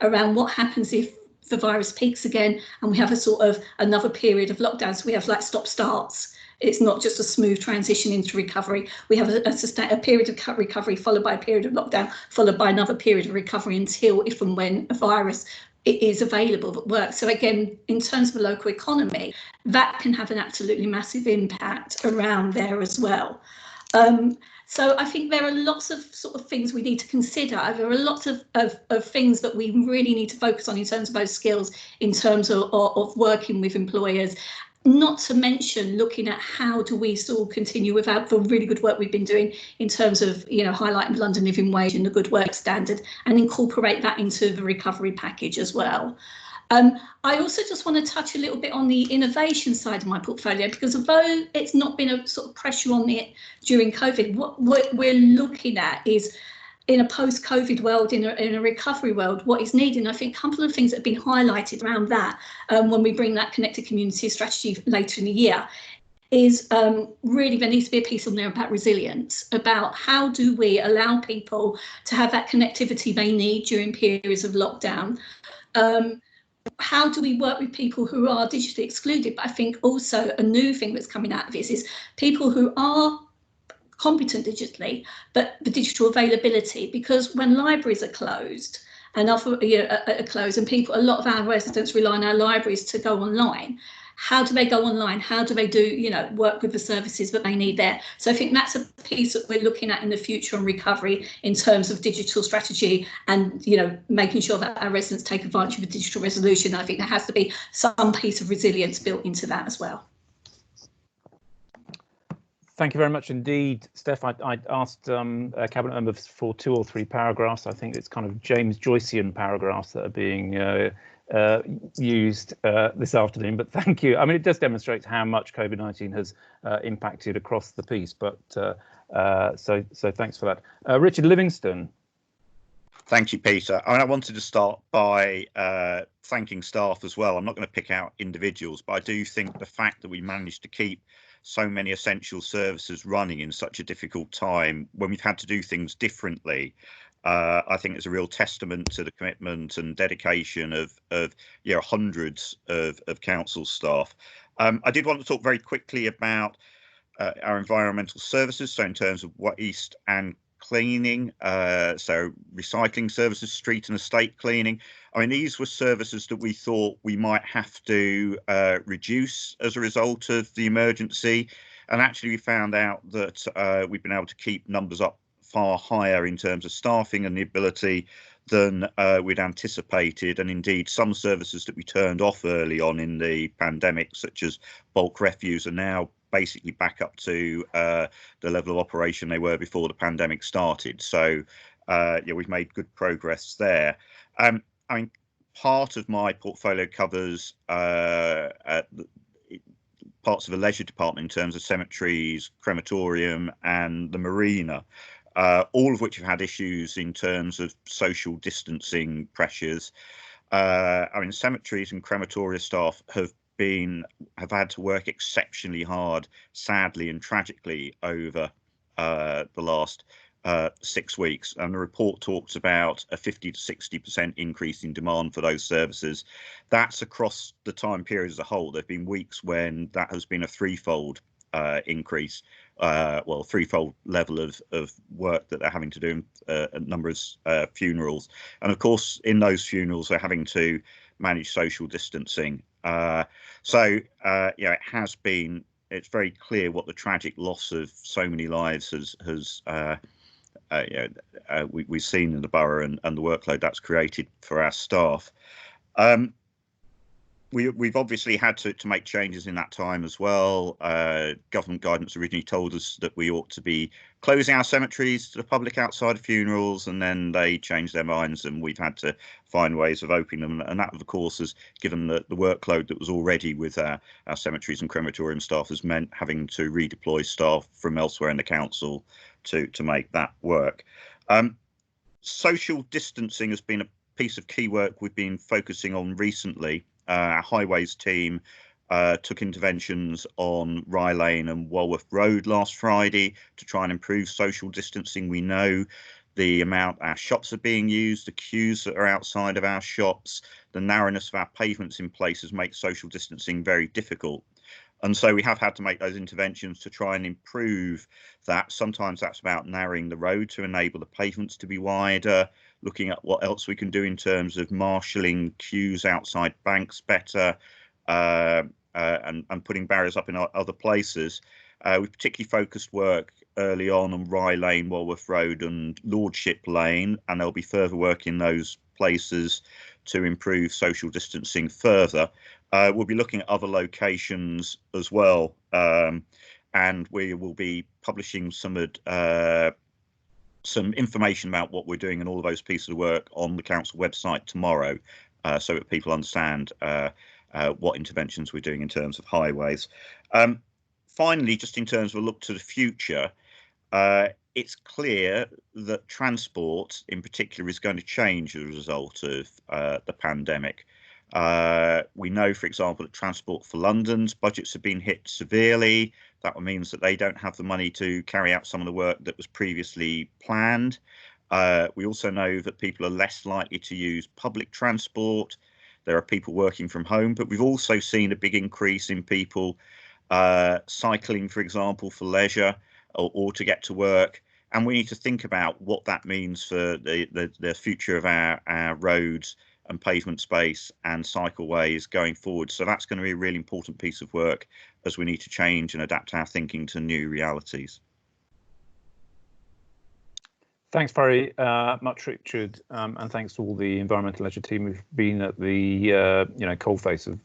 around what happens if the virus peaks again and we have a sort of another period of lockdown. So we have like stop starts. It's not just a smooth transition into recovery. We have a period of recovery followed by a period of lockdown, followed by another period of recovery until if and when a virus is available that works. So again, in terms of the local economy, that can have an absolutely massive impact around there as well. So I think there are lots of sort of things we need to consider. There are lots of things that we really need to focus on in terms of those skills, in terms of working with employers. Not to mention looking at how do we still continue without the really good work we've been doing in terms of, you know, highlighting London Living Wage and the Good Work Standard and incorporate that into the recovery package as well. I also just want to touch a little bit on the innovation side of my portfolio, because although it's not been a sort of pressure on it during COVID, what we're looking at is in a post-COVID world, in a recovery world, what is needed. And I think a couple of things that have been highlighted around that when we bring that connected community strategy later in the year is really there needs to be a piece on there about resilience, about how do we allow people to have that connectivity they need during periods of lockdown. How do we work with people who are digitally excluded? But I think also a new thing that's coming out of this is people who are competent digitally, but the digital availability, because when libraries are closed and are closed and a lot of our residents rely on our libraries to go online, how do they go online? How do they do, you know, work with the services that they need there? So I think that's a piece that we're looking at in the future on recovery in terms of digital strategy and, you know, making sure that our residents take advantage of the digital resolution. I think there has to be some piece of resilience built into that as well. Thank you very much indeed, Steph. I asked Cabinet members for 2 or 3 paragraphs. I think it's kind of James Joycean paragraphs that are being used this afternoon, but thank you. I mean, it does demonstrate how much COVID-19 has impacted across the piece, but so thanks for that. Richard Livingston. Thank you, Peter. I wanted to start by thanking staff as well. I'm not going to pick out individuals, but I do think the fact that we managed to keep so many essential services running in such a difficult time when we've had to do things differently, I think it's a real testament to the commitment and dedication of you know, hundreds of council staff. I did want to talk very quickly about our environmental services, so in terms of waste and cleaning, so recycling services, street and estate cleaning. I mean, these were services that we thought we might have to reduce as a result of the emergency. And actually, we found out that we've been able to keep numbers up far higher in terms of staffing and the ability than we'd anticipated. And indeed, some services that we turned off early on in the pandemic, such as bulk refuse, are now basically back up to the level of operation they were before the pandemic started. So yeah, we've made good progress there. I mean, part of my portfolio covers parts of the leisure department in terms of cemeteries, crematorium and the marina, all of which have had issues in terms of social distancing pressures. I mean, cemeteries and crematoria staff have had to work exceptionally hard, sadly and tragically, over the last 6 weeks, and the report talks about a 50 to 60% increase in demand for those services. That's across the time period as a whole. There have been weeks when that has been a threefold increase, well, threefold level of work that they're having to do in a number of funerals, and of course in those funerals they're having to manage social distancing. So yeah, it's very clear what the tragic loss of so many lives has we've seen in the borough and the workload that's created for our staff. We've obviously had to make changes in that time as well. Government guidance originally told us that we ought to be closing our cemeteries to the public outside of funerals, and then they changed their minds and we've had to find ways of opening them. And that, of course, has given the workload that was already with our cemeteries and crematorium staff has meant having to redeploy staff from elsewhere in the council to make that work. Social distancing has been a piece of key work we've been focusing on recently. Our highways team took interventions on Rye Lane and Walworth Road last Friday to try and improve social distancing. We know the amount our shops are being used, the queues that are outside of our shops, the narrowness of our pavements in places makes social distancing very difficult. And so we have had to make those interventions to try and improve that. Sometimes that's about narrowing the road to enable the pavements to be wider, looking at what else we can do in terms of marshalling queues outside banks better, and putting barriers up in other places. We've particularly focused work early on Rye Lane, Walworth Road and Lordship Lane, and there'll be further work in those places to improve social distancing further. We'll be looking at other locations as well, and we will be publishing some information about what we're doing and all of those pieces of work on the council website tomorrow, so that people understand what interventions we're doing in terms of highways. Finally, just in terms of a look to the future, it's clear that transport in particular is going to change as a result of the pandemic. We know, for example, that Transport for London's budgets have been hit severely. That means that they don't have the money to carry out some of the work that was previously planned. We also know that people are less likely to use public transport. There are people working from home, but we've also seen a big increase in people cycling, for example, for leisure or to get to work. And we need to think about what that means for the future of our roads and pavement space and cycleways going forward. So that's going to be a really important piece of work as we need to change and adapt our thinking to new realities. Thanks very much, Richard, and thanks to all the Environmental Leisure team who've been at the coalface of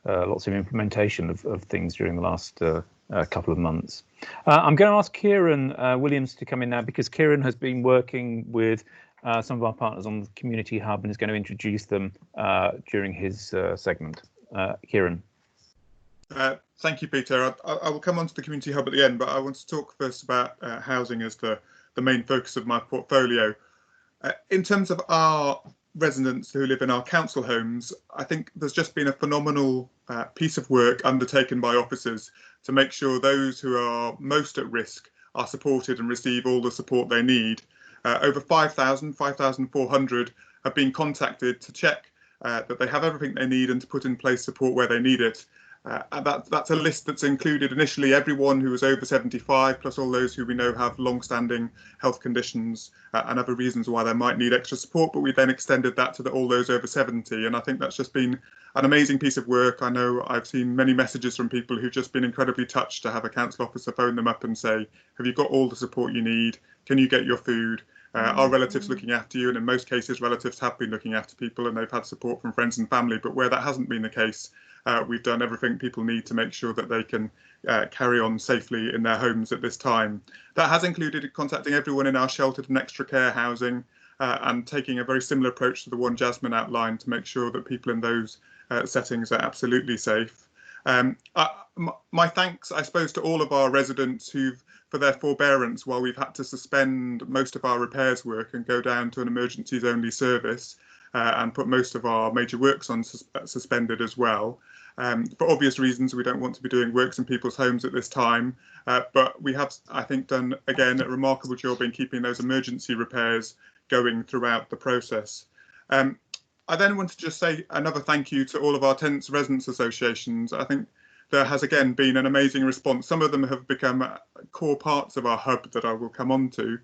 lots of implementation of things during the last couple of months. I'm going to ask Kieran Williams to come in now, because Kieran has been working with some of our partners on the Community Hub and is going to introduce them during his segment. Kieran. Thank you, Peter. I will come on to the Community Hub at the end, but I want to talk first about housing as the main focus of my portfolio. In terms of our residents who live in our council homes, I think there's just been a phenomenal piece of work undertaken by officers to make sure those who are most at risk are supported and receive all the support they need. Over 5,400 have been contacted to check that they have everything they need and to put in place support where they need it. That's a list that's included initially everyone who is over 75, plus all those who we know have long-standing health conditions and other reasons why they might need extra support, but we then extended that to all those over 70. And I think that's just been an amazing piece of work. I know I've seen many messages from people who've just been incredibly touched to have a council officer phone them up and say, have you got all the support you need? Can you get your food? Are relatives looking after you? And in most cases, relatives have been looking after people and they've had support from friends and family. But where that hasn't been the case, we've done everything people need to make sure that they can carry on safely in their homes at this time. That has included contacting everyone in our sheltered and extra care housing and taking a very similar approach to the one Jasmine outlined to make sure that people in those settings are absolutely safe. My thanks, I suppose, to all of our residents for their forbearance while we've had to suspend most of our repairs work and go down to an emergencies only service and put most of our major works on suspended as well. For obvious reasons, we don't want to be doing works in people's homes at this time, but we have, I think, done, again, a remarkable job in keeping those emergency repairs going throughout the process. I then want to just say another thank you to all of our tenants residents associations. I think there has again been an amazing response. Some of them have become core parts of our hub that I will come on to,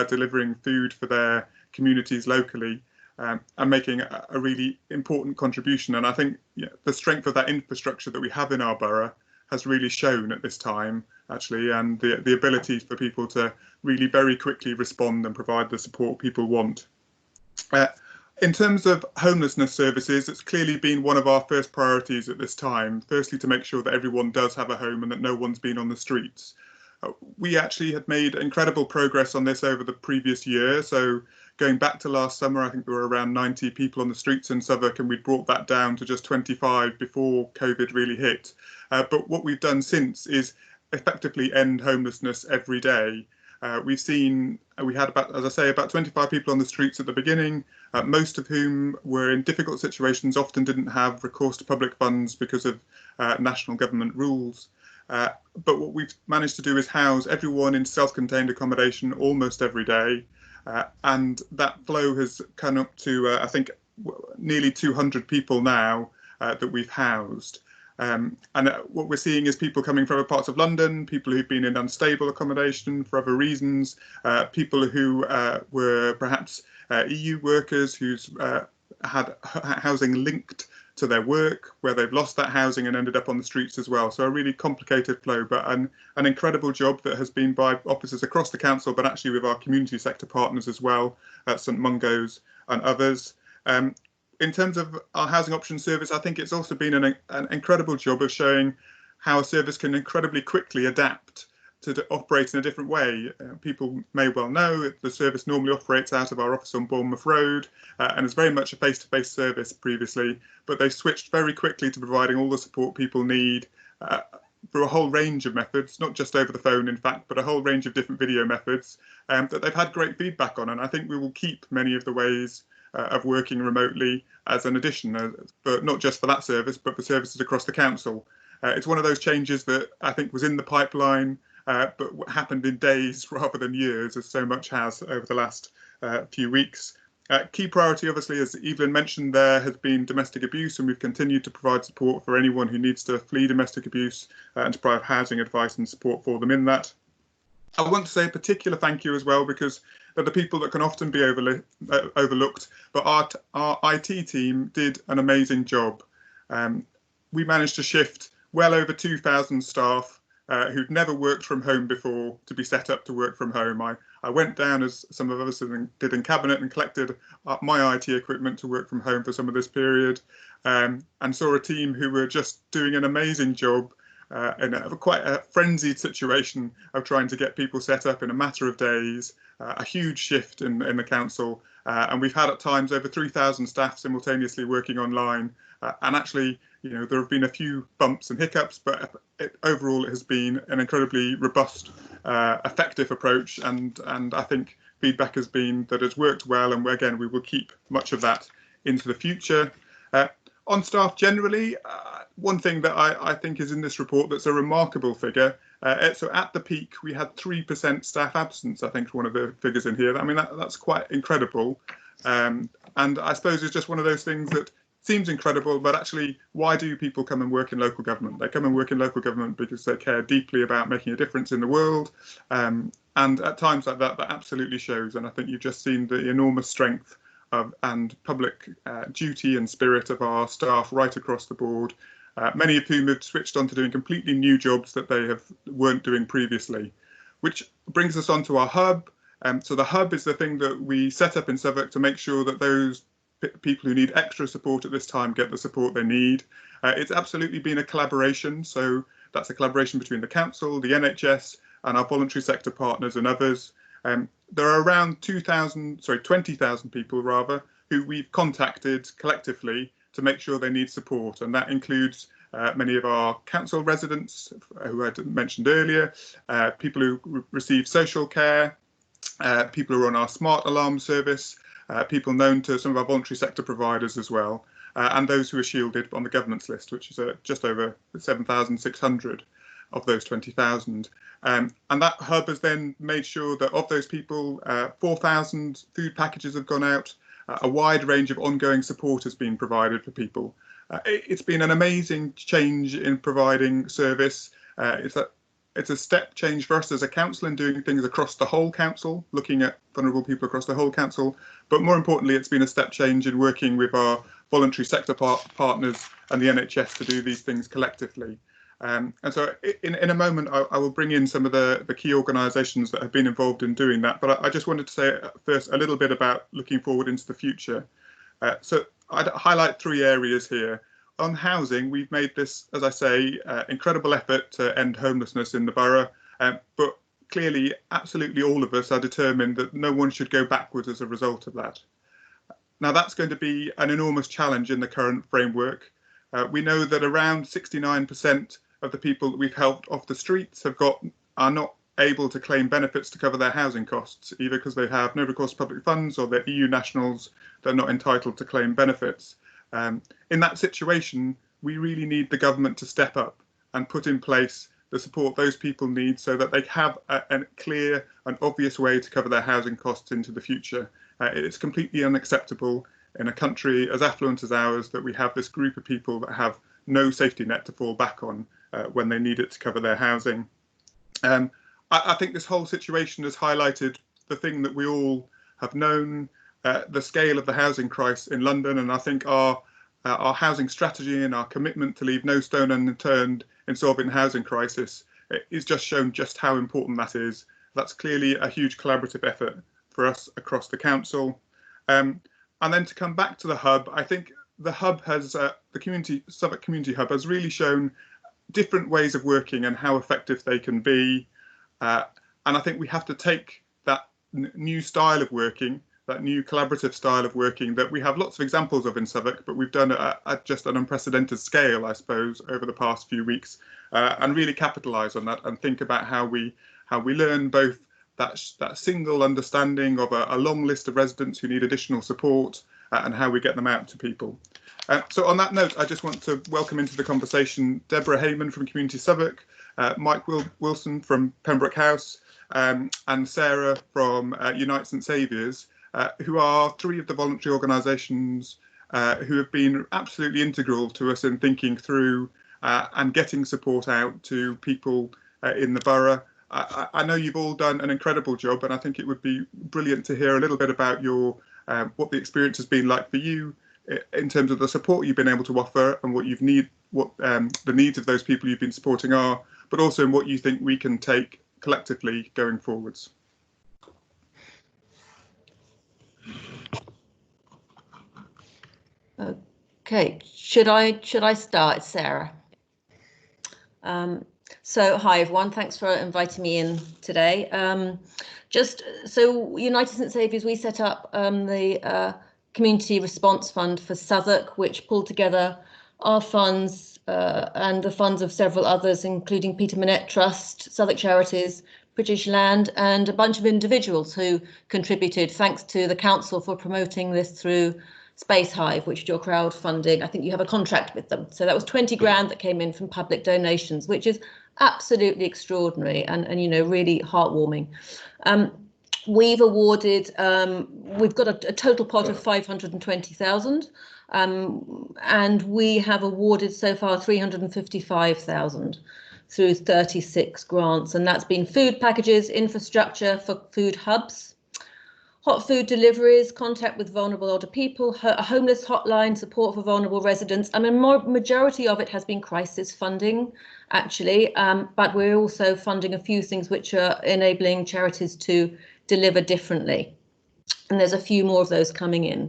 delivering food for their communities locally and making a really important contribution. And I think the strength of that infrastructure that we have in our borough has really shown at this time, actually, and the ability for people to really very quickly respond and provide the support people want. In terms of homelessness services, it's clearly been one of our first priorities at this time. Firstly, to make sure that everyone does have a home and that no one's been on the streets. We actually had made incredible progress on this over the previous year. So going back to last summer, I think there were around 90 people on the streets in Southwark, and we brought that down to just 25 before COVID really hit. But what we've done since is effectively end homelessness every day. We had about, as I say, about 25 people on the streets at the beginning, most of whom were in difficult situations, often didn't have recourse to public funds because of national government rules. But what we've managed to do is house everyone in self-contained accommodation almost every day. And that flow has come up to, I think, nearly 200 people now that we've housed. And what we're seeing is people coming from other parts of London, people who've been in unstable accommodation for other reasons, people who were perhaps EU workers who's had housing linked to their work, where they've lost that housing and ended up on the streets as well. So a really complicated flow, but an incredible job that has been by officers across the council, but actually with our community sector partners as well, at St Mungo's and others. In terms of our housing options service, I think it's also been an incredible job of showing how a service can incredibly quickly adapt to operate in a different way. People may well know the service normally operates out of our office on Bournemouth Road and is very much a face-to-face service previously, but they switched very quickly to providing all the support people need through a whole range of methods, not just over the phone, in fact, but a whole range of different video methods that they've had great feedback on. And I think we will keep many of the ways of working remotely as an addition, but not just for that service, but for services across the council. It's one of those changes that I think was in the pipeline, but happened in days rather than years, as so much has over the last few weeks. Key priority, obviously, as Evelyn mentioned, there has been domestic abuse, and we've continued to provide support for anyone who needs to flee domestic abuse and to provide housing advice and support for them in that. I want to say a particular thank you as well, because they're the people that can often be overlooked, but our IT team did an amazing job. We managed to shift well over 2,000 staff who'd never worked from home before to be set up to work from home. I went down, as some of us did in Cabinet, and collected my IT equipment to work from home for some of this period, and saw a team who were just doing an amazing job in quite a frenzied situation of trying to get people set up in a matter of days, a huge shift in the council. And we've had at times over 3,000 staff simultaneously working online. And actually, there have been a few bumps and hiccups, but overall it has been an incredibly robust, effective approach. And I think feedback has been that it's worked well. And again, we will keep much of that into the future. On staff generally, one thing that I think is in this report that's a remarkable figure. So at the peak, we had 3% staff absence, I think is one of the figures in here. I mean, that's quite incredible. And I suppose it's just one of those things that seems incredible, but actually, why do people come and work in local government? They come and work in local government because they care deeply about making a difference in the world. And at times like that absolutely shows. And I think you've just seen the enormous strength and public duty and spirit of our staff right across the board, many of whom have switched on to doing completely new jobs that they weren't doing previously, which brings us on to our hub. So the hub is the thing that we set up in Southwark to make sure that those people who need extra support at this time get the support they need. It's absolutely been a collaboration. So that's a collaboration between the council, the NHS, and our voluntary sector partners and others. There are around 20,000 people rather, who we've contacted collectively to make sure they need support. And that includes many of our council residents who I mentioned earlier, people who receive social care, people who are on our smart alarm service, people known to some of our voluntary sector providers as well, and those who are shielded on the government's list, which is just over 7,600 of those 20,000. And that hub has then made sure that of those people, 4,000 food packages have gone out. A wide range of ongoing support has been provided for people. It's been an amazing change in providing service. It's a step change for us as a council in doing things across the whole council, looking at vulnerable people across the whole council. But more importantly, it's been a step change in working with our voluntary sector partners and the NHS to do these things collectively. And so in a moment, I will bring in some of the key organisations that have been involved in doing that. But I just wanted to say first a little bit about looking forward into the future. So I'd highlight three areas here. On housing, we've made this, as I say, incredible effort to end homelessness in the borough. But clearly, absolutely all of us are determined that no one should go backwards as a result of that. Now, that's going to be an enormous challenge in the current framework. We know that around 69% of the people that we've helped off the streets are not able to claim benefits to cover their housing costs, either because they have no recourse to public funds or they're EU nationals that are not entitled to claim benefits. In that situation, we really need the government to step up and put in place the support those people need so that they have a clear and obvious way to cover their housing costs into the future. It's completely unacceptable in a country as affluent as ours that we have this group of people that have no safety net to fall back on when they need it to cover their housing. I think this whole situation has highlighted the thing that we all have known, the scale of the housing crisis in London, and I think our housing strategy and our commitment to leave no stone unturned in solving the housing crisis is just shown just how important that is. That's clearly a huge collaborative effort for us across the council. And then to come back to the hub, I think the hub has, the Southwark Community Hub has really shown different ways of working and how effective they can be. And I think we have to take that new style of working, that new collaborative style of working that we have lots of examples of in Southwark, but we've done at just an unprecedented scale, I suppose, over the past few weeks, and really capitalise on that and think about how we learn both that single understanding of a long list of residents who need additional support and how we get them out to people. So on that note, I just want to welcome into the conversation Deborah Heyman from Community Southwark, Mike Wilson from Pembroke House, and Sarah from Unite St Saviours, who are three of the voluntary organisations who have been absolutely integral to us in thinking through and getting support out to people in the borough. I know you've all done an incredible job, and I think it would be brilliant to hear a little bit about your what the experience has been like for you in terms of the support you've been able to offer and what the needs of those people you've been supporting are, but also in what you think we can take collectively going forwards. Okay, should I start, Sarah? So hi everyone, thanks for inviting me in today. Just so United St Saviours, we set up the Community Response Fund for Southwark, which pulled together our funds and the funds of several others, including Peter Minette Trust, Southwark Charities, British Land, and a bunch of individuals who contributed, thanks to the council for promoting this through Space Hive, which is your crowdfunding. I think you have a contract with them. So that was 20 grand that came in from public donations, which is absolutely extraordinary and you know, really heartwarming. We've awarded, we've got a total pot of 520,000, and we have awarded so far 355,000 through 36 grants, and that's been food packages, infrastructure for food hubs, hot food deliveries, contact with vulnerable older people, a homeless hotline, support for vulnerable residents. I mean, majority of it has been crisis funding, actually, but we're also funding a few things which are enabling charities to deliver differently. And there's a few more of those coming in.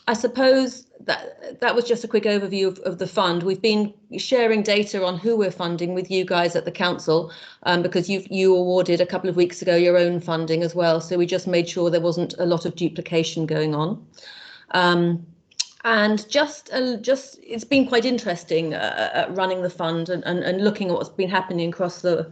I suppose that was just a quick overview of the fund. We've been sharing data on who we're funding with you guys at the council, because you awarded a couple of weeks ago your own funding as well. So we just made sure there wasn't a lot of duplication going on. And just it's been quite interesting running the fund and looking at what's been happening across the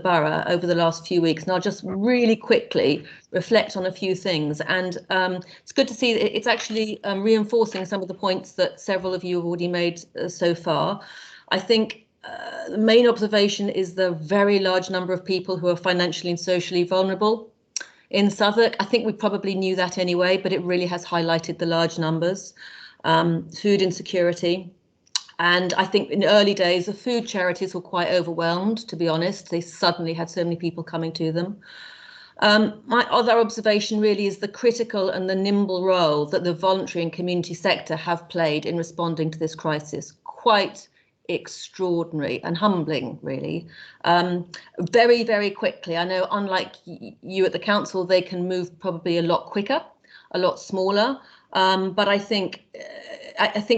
borough over the last few weeks. And I'll just really quickly reflect on a few things. And it's good to see that it's actually reinforcing some of the points that several of you have already made so far. I think the main observation is the very large number of people who are financially and socially vulnerable in Southwark. I think we probably knew that anyway, but it really has highlighted the large numbers. Food insecurity. And I think in early days, the food charities were quite overwhelmed, to be honest. They suddenly had so many people coming to them. My other observation really is the critical and the nimble role that the voluntary and community sector have played in responding to this crisis. Quite extraordinary and humbling, really. Very, very quickly. I know, unlike you at the council, they can move probably a lot quicker, a lot smaller. But I think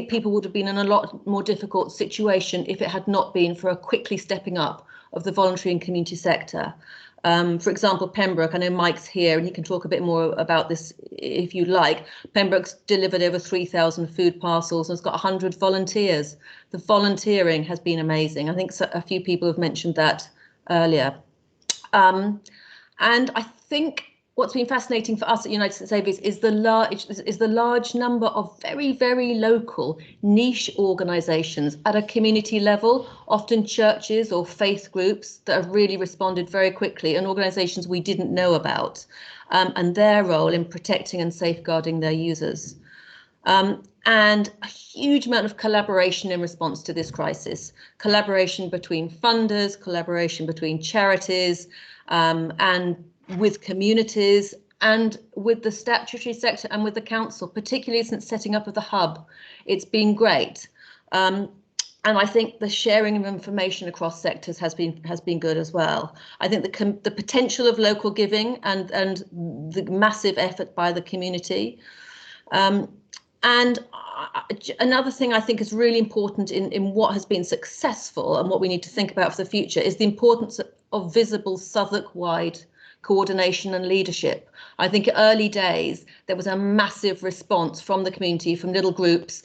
people would have been in a lot more difficult situation if it had not been for a quickly stepping up of the voluntary and community sector. For example, Pembroke, I know Mike's here and he can talk a bit more about this if you like. Pembroke's delivered over 3,000 food parcels and has got 100 volunteers. The volunteering has been amazing. I think a few people have mentioned that earlier. And I think what's been fascinating for us at United Saviours is the large number of very, very local niche organisations at a community level, often churches or faith groups that have really responded very quickly, and organisations we didn't know about, and their role in protecting and safeguarding their users. And a huge amount of collaboration in response to this crisis, collaboration between funders, collaboration between charities, and with communities and with the statutory sector and with the council, particularly since setting up of the hub. It's been great. And I think the sharing of information across sectors has been good as well. I think the potential of local giving and the massive effort by the community. And another thing I think is really important in what has been successful and what we need to think about for the future is the importance of visible Southwark-wide coordination and leadership. I think early days there was a massive response from the community, from little groups,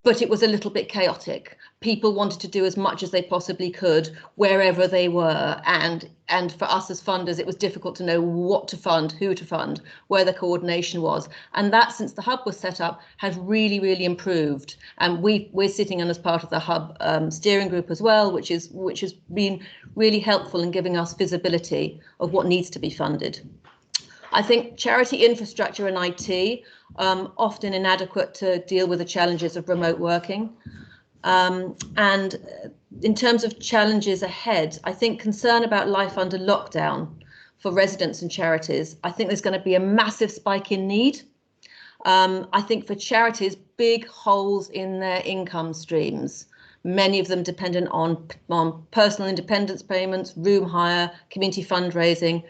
but it was a little bit chaotic. People wanted to do as much as they possibly could wherever they were, and for us as funders it was difficult to know what to fund, who to fund, where the coordination was, and that, since the hub was set up, has really improved. And we're sitting in as part of the hub steering group as well, which has been really helpful in giving us visibility of what needs to be funded. I think charity infrastructure and IT often inadequate to deal with the challenges of remote working. And in terms of challenges ahead, I think concern about life under lockdown for residents and charities, I think there's going to be a massive spike in need. I think for charities, big holes in their income streams, many of them dependent on personal independence payments, room hire, community fundraising,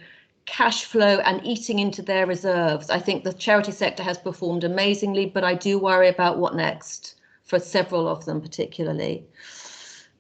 cash flow and eating into their reserves. I think the charity sector has performed amazingly, but I do worry about what next for several of them particularly.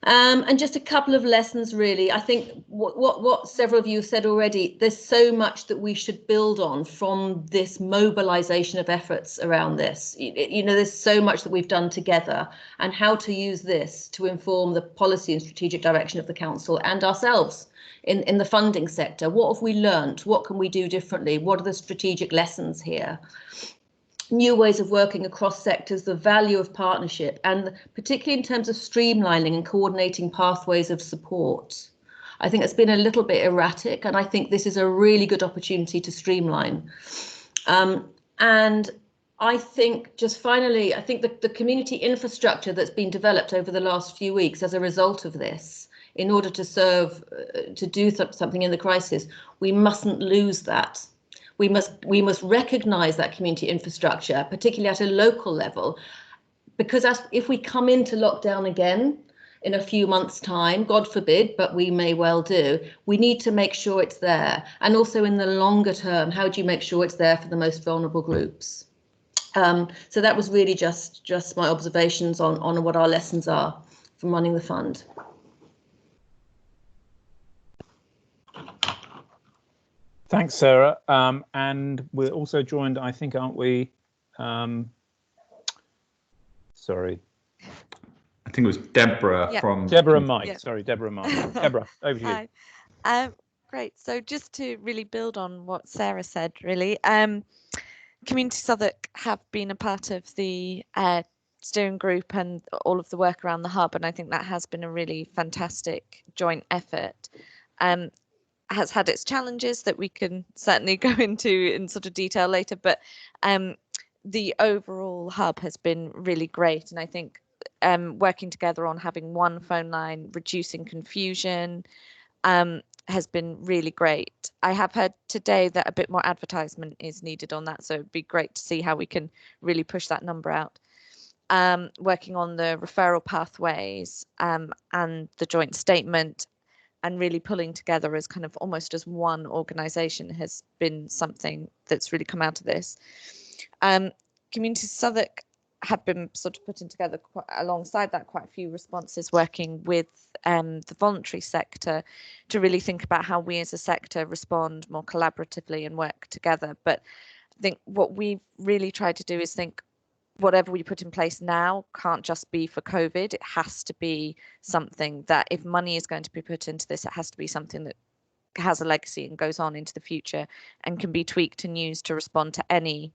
And just a couple of lessons really. I think what several of you have said already, there's so much that we should build on from this mobilization of efforts around this. You know, there's so much that we've done together, and how to use this to inform the policy and strategic direction of the council and ourselves in the funding sector. What have we learned? What can we do differently? What are the strategic lessons here? New ways of working across sectors, the value of partnership, and particularly in terms of streamlining and coordinating pathways of support. I think it's been a little bit erratic, and I think this is a really good opportunity to streamline. And I think, just finally, I think the community infrastructure that's been developed over the last few weeks as a result of this, in order to serve, to do something in the crisis, we mustn't lose that. We must recognise that community infrastructure, particularly at a local level, because if we come into lockdown again in a few months' time, God forbid, but we may well do, we need to make sure it's there. And also in the longer term, how do you make sure it's there for the most vulnerable groups? So that was really just my observations on what our lessons are from running the fund. Thanks, Sarah. And we're also joined, I think, aren't we? Sorry. I think it was Deborah from... Deborah and Mike. Yeah. Sorry, Deborah and Mike. Deborah, over to you. Hi. Great. So just to really build on what Sarah said, really, Community Southwark have been a part of the steering group and all of the work around the hub, and I think that has been a really fantastic joint effort. Has had its challenges that we can certainly go into in sort of detail later, but the overall hub has been really great, and I think working together on having one phone line, reducing confusion, has been really great. I have heard today that a bit more advertisement is needed on that, so it'd be great to see how we can really push that number out. Working on the referral pathways and the joint statement, and really pulling together as kind of almost as one organisation has been something that's really come out of this. Community Southwark have been sort of putting together alongside that quite a few responses, working with the voluntary sector to really think about how we as a sector respond more collaboratively and work together. But I think what we've really tried to do is think whatever we put in place now can't just be for COVID. It has to be something that, if money is going to be put into this, it has to be something that has a legacy and goes on into the future and can be tweaked and used to respond to any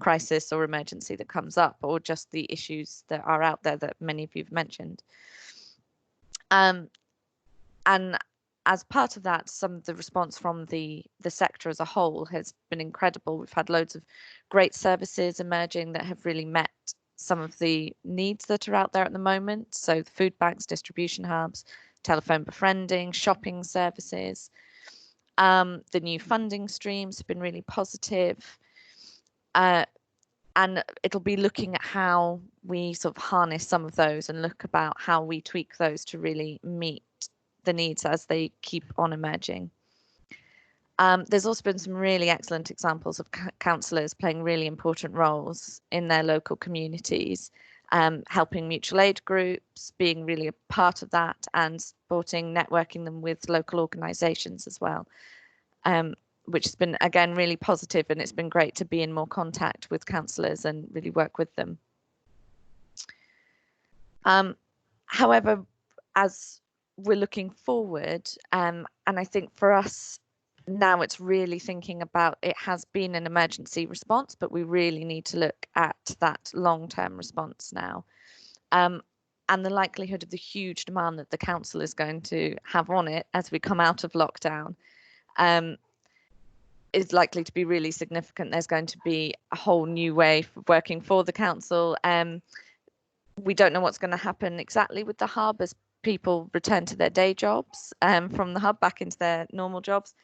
crisis or emergency that comes up, or just the issues that are out there that many of you have mentioned. And as part of that, some of the response from the sector as a whole has been incredible. We've had loads of great services emerging that have really met some of the needs that are out there at the moment. So the food banks, distribution hubs, telephone befriending, shopping services. The new funding streams have been really positive. And it'll be looking at how we sort of harness some of those and look about how we tweak those to really meet the needs as they keep on emerging. There's also been some really excellent examples of councillors playing really important roles in their local communities, helping mutual aid groups, being really a part of that, and supporting, networking them with local organisations as well, which has been, again, really positive, and it's been great to be in more contact with councillors and really work with them. However, as we're looking forward, and I think for us now it's really thinking about, it has been an emergency response, but we really need to look at that long-term response now, and the likelihood of the huge demand that the council is going to have on it as we come out of lockdown is likely to be really significant. There's going to be a whole new way of working for the council. We don't know what's going to happen exactly with the hub as people return to their day jobs from the hub back into their normal jobs,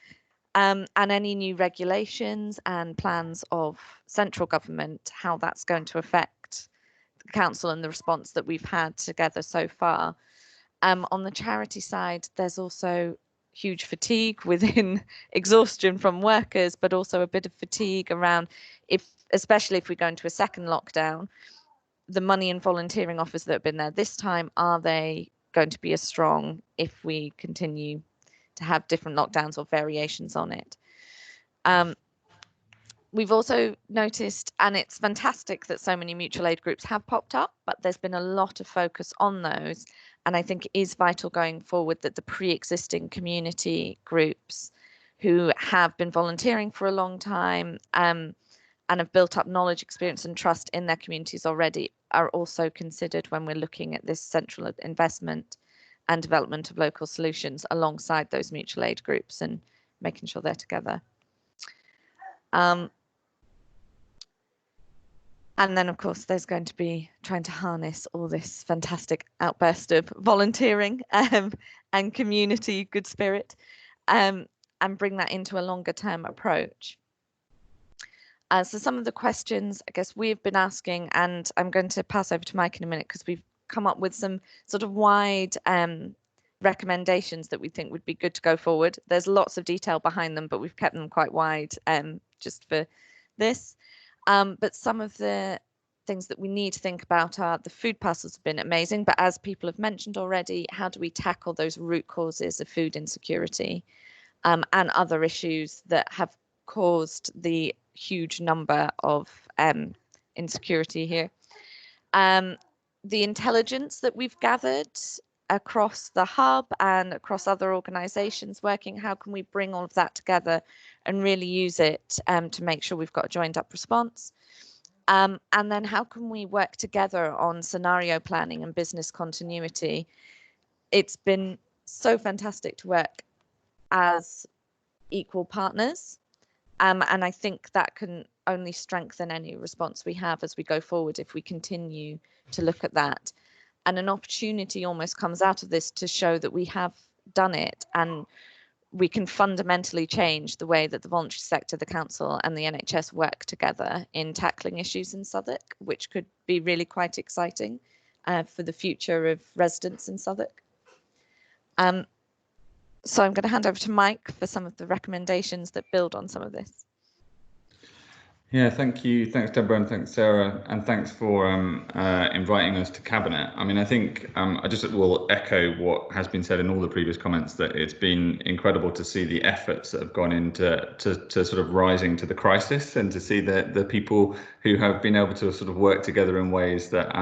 and any new regulations and plans of central government, how that's going to affect the council and the response that we've had together so far. On the charity side, there's also huge fatigue within exhaustion from workers, but also a bit of fatigue around, especially if we go into a second lockdown, the money and volunteering offers that have been there this time, are they going to be as strong if we continue to have different lockdowns or variations on it? We've also noticed, and it's fantastic that so many mutual aid groups have popped up, but there's been a lot of focus on those, and I think it is vital going forward that the pre-existing community groups who have been volunteering for a long time and have built up knowledge, experience and trust in their communities already are also considered when we're looking at this central investment and development of local solutions alongside those mutual aid groups and making sure they're together. And then, of course, there's going to be trying to harness all this fantastic outburst of volunteering and community good spirit and bring that into a longer term approach. So some of the questions, I guess, we've been asking, and I'm going to pass over to Mike in a minute because we've come up with some sort of wide recommendations that we think would be good to go forward. There's lots of detail behind them, but we've kept them quite wide just for this. But some of the things that we need to think about are the food parcels have been amazing, but as people have mentioned already, how do we tackle those root causes of food insecurity and other issues that have caused the huge number of insecurity here? The intelligence that we've gathered across the hub and across other organisations working, how can we bring all of that together and really use it to make sure we've got a joined up response? And then how can we work together on scenario planning and business continuity? It's been so fantastic to work as equal partners. And I think that can only strengthen any response we have as we go forward if we continue to look at that. And an opportunity almost comes out of this to show that we have done it and we can fundamentally change the way that the voluntary sector, the council and the NHS work together in tackling issues in Southwark, which could be really quite exciting for the future of residents in Southwark. So I'm going to hand over to Mike for some of the recommendations that build on some of this. Yeah, thank you. Thanks, Deborah, and thanks, Sarah, and thanks for inviting us to Cabinet. I mean, I think I just will echo what has been said in all the previous comments, that it's been incredible to see the efforts that have gone into to sort of rising to the crisis, and to see the people who have been able to sort of work together in ways that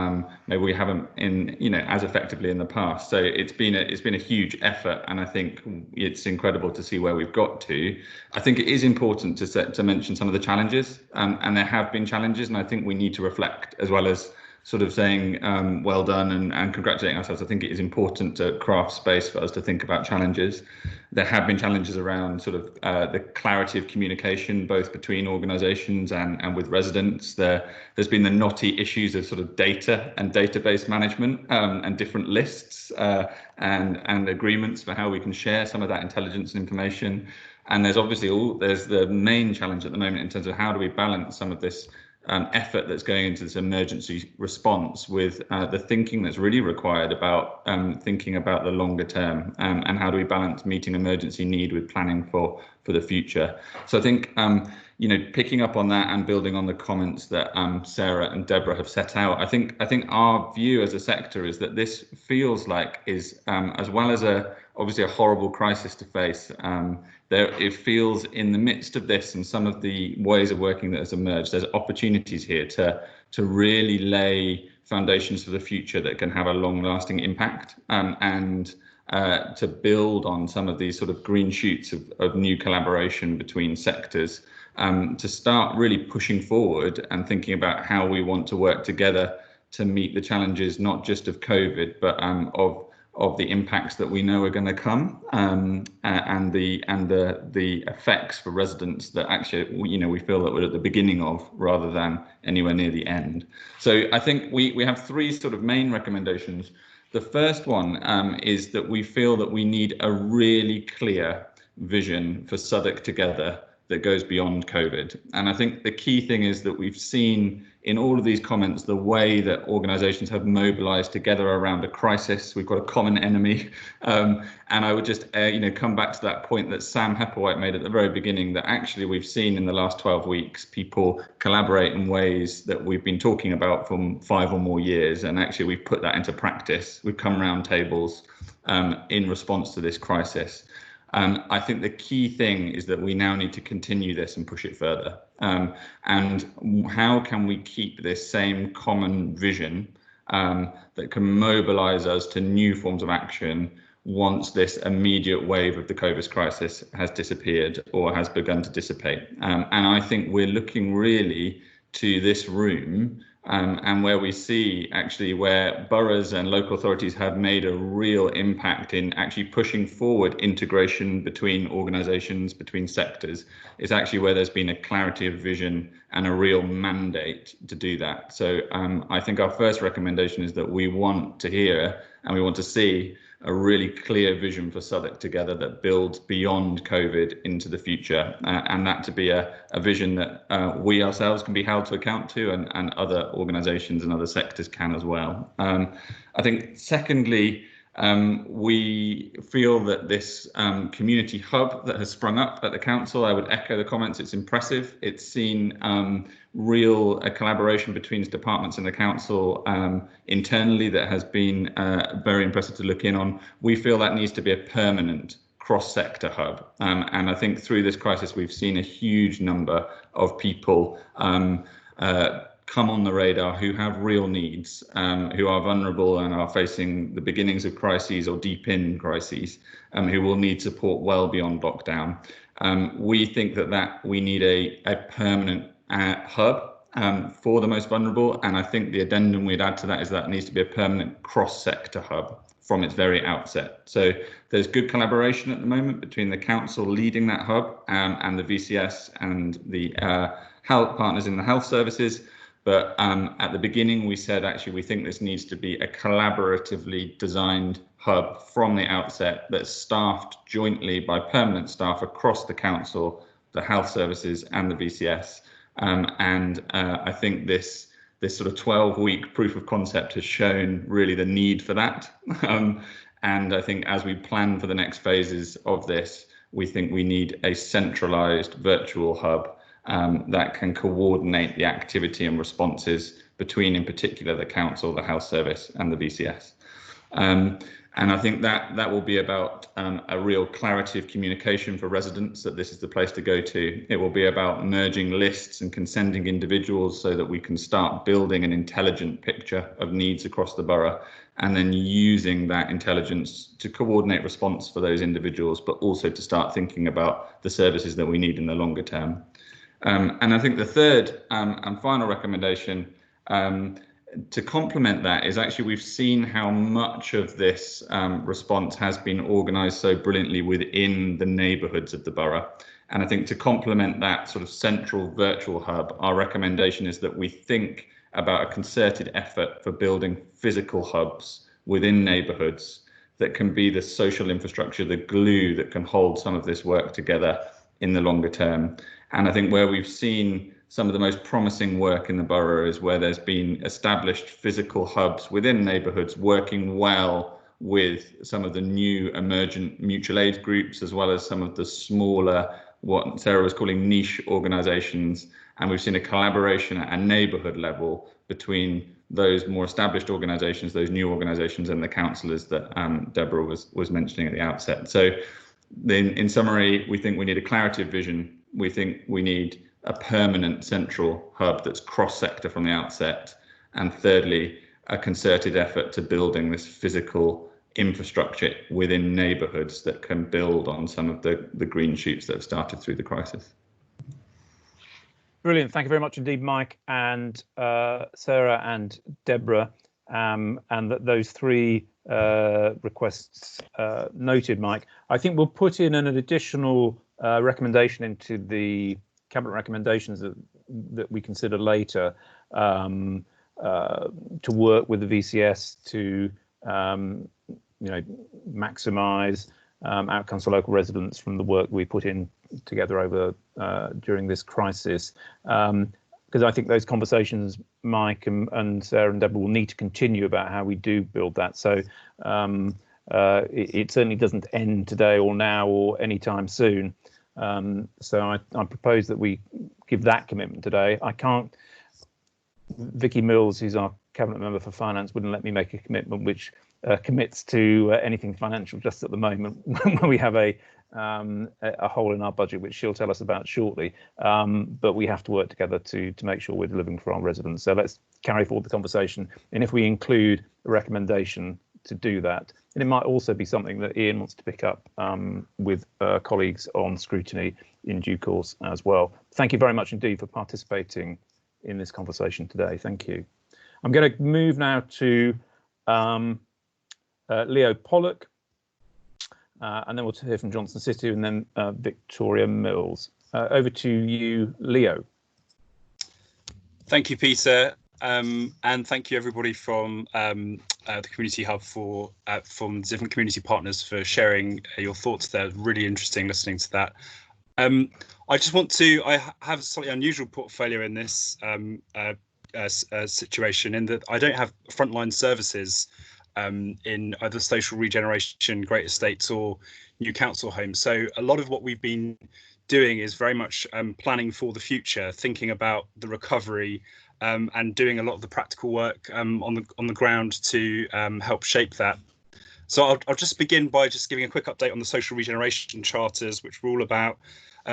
maybe we haven't as effectively in the past. So it's been a huge effort, and I think it's incredible to see where we've got to. I think it is important to mention some of the challenges. And there have been challenges, and I think we need to reflect, as well as sort of saying well done and congratulating ourselves. I think it is important to craft space for us to think about challenges. There have been challenges around sort of the clarity of communication, both between organisations and with residents. There's been the knotty issues of sort of data and database management and different lists and agreements for how we can share some of that intelligence and information. And there's obviously there's the main challenge at the moment in terms of how do we balance some of this effort that's going into this emergency response with the thinking that's really required about thinking about the longer term, and how do we balance meeting emergency need with planning for the future. So I think picking up on that and building on the comments that Sarah and Deborah have set out, I think our view as a sector is that this feels like is as well as obviously a horrible crisis to face. It feels in the midst of this and some of the ways of working that has emerged, there's opportunities here to really lay foundations for the future that can have a long-lasting impact, and to build on some of these sort of green shoots of new collaboration between sectors, to start really pushing forward and thinking about how we want to work together to meet the challenges, not just of COVID, but of the impacts that we know are going to come, and the effects for residents that actually we feel that we're at the beginning of rather than anywhere near the end. So I think we have three sort of main recommendations. The first one is that we feel that we need a really clear vision for Southwark Together that goes beyond COVID. And I think the key thing is that we've seen in all of these comments the way that organisations have mobilised together around a crisis. We've got a common enemy, and I would just come back to that point that Sam Hepplewhite made at the very beginning, that actually we've seen in the last 12 weeks people collaborate in ways that we've been talking about for 5 or more years, and actually we've put that into practice. We've come round tables in response to this crisis. I think the key thing is that we now need to continue this and push it further. And how can we keep this same common vision that can mobilise us to new forms of action once this immediate wave of the COVID crisis has disappeared or has begun to dissipate? And I think we're looking really to this room and where we see actually where boroughs and local authorities have made a real impact in actually pushing forward integration between organisations, between sectors, is actually where there's been a clarity of vision and a real mandate to do that. So I think our first recommendation is that we want to hear and we want to see a really clear vision for Southwark Together that builds beyond COVID into the future, and that to be a vision that we ourselves can be held to account to, and other organisations and other sectors can as well. I think secondly, we feel that this community hub that has sprung up at the council, I would echo the comments, it's impressive. It's seen real collaboration between departments in the council internally that has been very impressive to look in on. We feel that needs to be a permanent cross-sector hub. And I think through this crisis, we've seen a huge number of people come on the radar who have real needs, who are vulnerable and are facing the beginnings of crises or deep in crises, who will need support well beyond lockdown. We think that we need a permanent hub for the most vulnerable, and I think the addendum we'd add to that is that it needs to be a permanent cross-sector hub from its very outset. So there's good collaboration at the moment between the council leading that hub and the VCS and the health partners in the health services. But at the beginning, we said, actually, we think this needs to be a collaboratively designed hub from the outset that's staffed jointly by permanent staff across the council, the health services and the VCS. I think this sort of 12-week proof of concept has shown really the need for that. And I think as we plan for the next phases of this, we think we need a centralised virtual hub that can coordinate the activity and responses between, in particular, the council, the health service and the VCS. And I think that will be about a real clarity of communication for residents, that this is the place to go to. It will be about merging lists and consenting individuals so that we can start building an intelligent picture of needs across the borough, and then using that intelligence to coordinate response for those individuals, but also to start thinking about the services that we need in the longer term. And I think the third and final recommendation to complement that is actually we've seen how much of this response has been organised so brilliantly within the neighbourhoods of the borough. And I think to complement that sort of central virtual hub, our recommendation is that we think about a concerted effort for building physical hubs within neighbourhoods that can be the social infrastructure, the glue that can hold some of this work together in the longer term. And I think where we've seen some of the most promising work in the borough is where there's been established physical hubs within neighbourhoods working well with some of the new emergent mutual aid groups, as well as some of the smaller, what Sarah was calling niche organisations. And we've seen a collaboration at a neighbourhood level between those more established organisations, those new organisations, and the councillors that Deborah was mentioning at the outset. So then, in summary, we think we need a clarity of vision. We think we need a permanent central hub that's cross-sector from the outset. And thirdly, a concerted effort to building this physical infrastructure within neighbourhoods that can build on some of the green shoots that have started through the crisis. Brilliant. Thank you very much indeed, Mike and Sarah and Deborah. And those three requests noted, Mike. I think we'll put in an additional recommendation into the cabinet recommendations that we consider later to work with the VCS to maximise outcomes for local residents from the work we put in together over during this crisis. Because I think those conversations, Mike and Sarah and Deborah, will need to continue about how we do build that. So it certainly doesn't end today or now or anytime soon. So I propose that we give that commitment today. I can't. Vicky Mills, who's our cabinet member for finance, wouldn't let me make a commitment which commits to anything financial just at the moment when we have a hole in our budget, which she'll tell us about shortly. But we have to work together to make sure we're delivering for our residents. So let's carry forward the conversation. And if we include a recommendation to do that, and it might also be something that Ian wants to pick up with colleagues on scrutiny in due course as well. Thank you very much indeed for participating in this conversation today. Thank you. I'm going to move now to Leo Pollock, and then we'll hear from Johnson City and then Victoria Mills. Over to you, Leo. Thank you, Peter. And thank you everybody from the Community Hub from different community partners for sharing your thoughts there. Really interesting listening to that. I just want to, I have a slightly unusual portfolio in this situation in that I don't have frontline services in either social regeneration, great estates or new council homes. So a lot of what we've been doing is very much planning for the future, thinking about the recovery, and doing a lot of the practical work on the ground to help shape that. So I'll just begin by just giving a quick update on the social regeneration charters, which were all about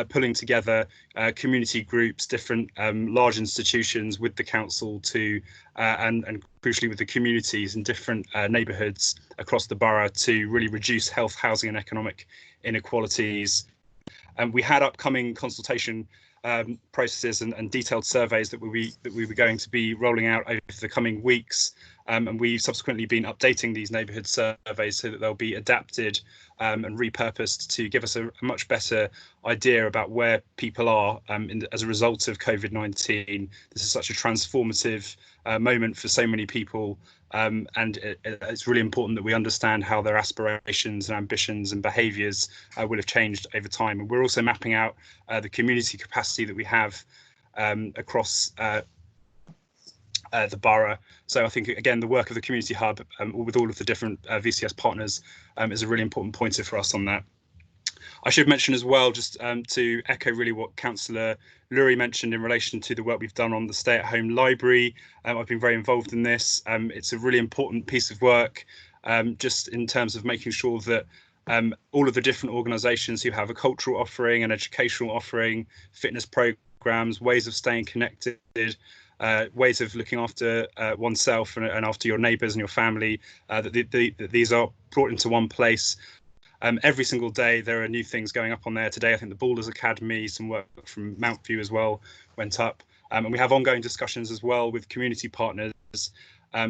pulling together community groups, different large institutions with the council to and crucially with the communities in different neighbourhoods across the borough to really reduce health, housing and economic inequalities. And we had upcoming consultation processes and detailed surveys that we were going to be rolling out over the coming weeks. And we've subsequently been updating these neighbourhood surveys so that they'll be adapted and repurposed to give us a much better idea about where people are as a result of COVID-19. This is such a transformative moment for so many people, and it's really important that we understand how their aspirations and ambitions and behaviours will have changed over time. And we're also mapping out the community capacity that we have across the borough. So I think, again, the work of the Community Hub with all of the different VCS partners is a really important pointer for us on that. I should mention as well, just to echo really what Councillor Lurie mentioned in relation to the work we've done on the stay-at-home library. I've been very involved in this. It's a really important piece of work, just in terms of making sure that all of the different organisations who have a cultural offering, an educational offering, fitness programmes, ways of staying connected, ways of looking after oneself and after your neighbours and your family, that these are brought into one place. Every single day there are new things going up on there. Today I think the Boulders Academy, some work from Mountview as well went up, and we have ongoing discussions as well with community partners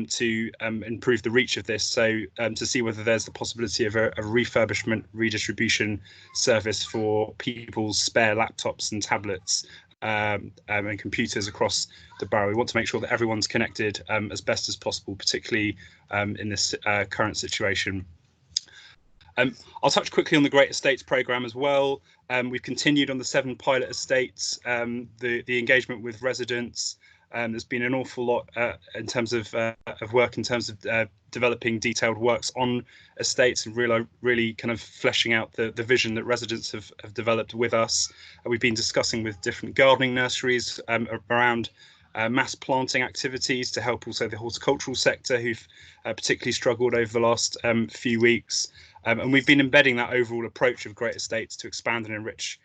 to improve the reach of this, so to see whether there's the possibility of a refurbishment redistribution service for people's spare laptops and tablets and computers across the borough. We want to make sure that everyone's connected as best as possible, particularly in this current situation. I'll touch quickly on the Great Estates programme as well. We've continued on the 7 pilot estates, the engagement with residents. There's been an awful lot in terms of work, in terms of developing detailed works on estates and really kind of fleshing out the vision that residents have developed with us. We've been discussing with different gardening nurseries around mass planting activities to help also the horticultural sector, who've particularly struggled over the last few weeks. And we've been embedding that overall approach of Great Estates to expand and enrich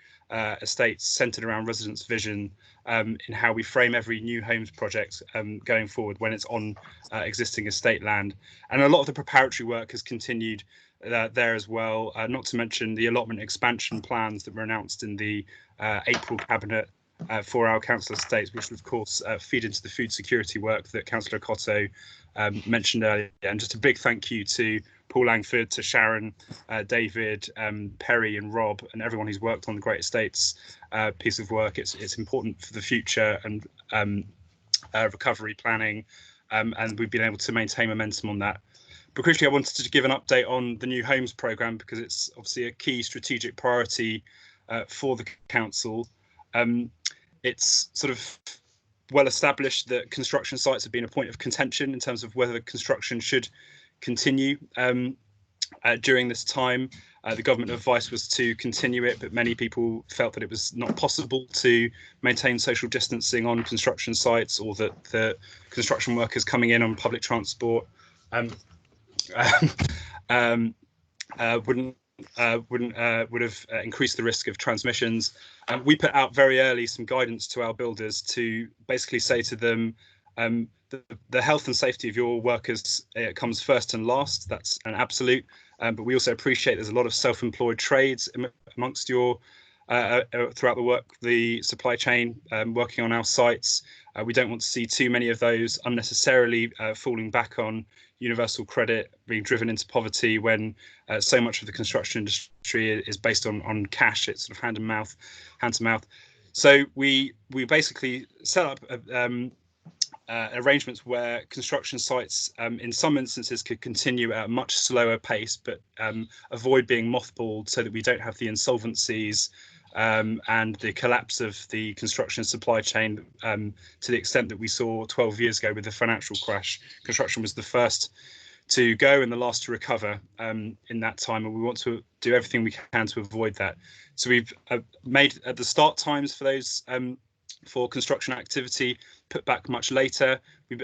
estates centred around residents' vision in how we frame every new homes project going forward when it's on existing estate land. And a lot of the preparatory work has continued there as well, not to mention the allotment expansion plans that were announced in the April Cabinet for our council estates, which will of course feed into the food security work that Councillor Cotto mentioned earlier. And just a big thank you to Paul Langford, to Sharon, David, Perry and Rob, and everyone who's worked on the Great Estates piece of work. It's important for the future and recovery planning, and we've been able to maintain momentum on that. But crucially, I wanted to give an update on the new homes programme, because it's obviously a key strategic priority for the council. It's sort of well established that construction sites have been a point of contention in terms of whether construction should continue during this time. The government advice was to continue it, but many people felt that it was not possible to maintain social distancing on construction sites, or that the construction workers coming in on public transport would have increased the risk of transmissions. We put out very early some guidance to our builders to basically say to them, the health and safety of your workers comes first and last. That's an absolute. But we also appreciate there's a lot of self-employed trades amongst your throughout the supply chain working on our sites. We don't want to see too many of those unnecessarily falling back on universal credit, being driven into poverty when so much of the construction industry is based on cash. It's sort of hand to mouth. So we basically set up arrangements where construction sites in some instances could continue at a much slower pace, but avoid being mothballed, so that we don't have the insolvencies and the collapse of the construction supply chain to the extent that we saw 12 years ago with the financial crash. Construction was the first to go and the last to recover in that time, and we want to do everything we can to avoid that. So we've made the start times for those for construction activity put back much later. We've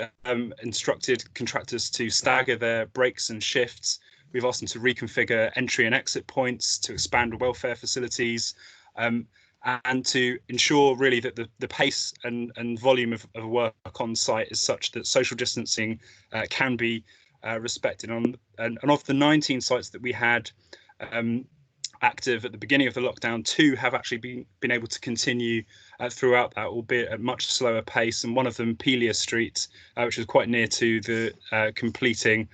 instructed contractors to stagger their breaks and shifts. We've asked them to reconfigure entry and exit points, to expand welfare facilities, and to ensure really that the pace and volume of work on site is such that social distancing can be respected. And of the 19 sites that we had active at the beginning of the lockdown, 2 have actually been able to continue throughout that, albeit at much slower pace. And one of them, Pelia Street, which is quite near to the completing,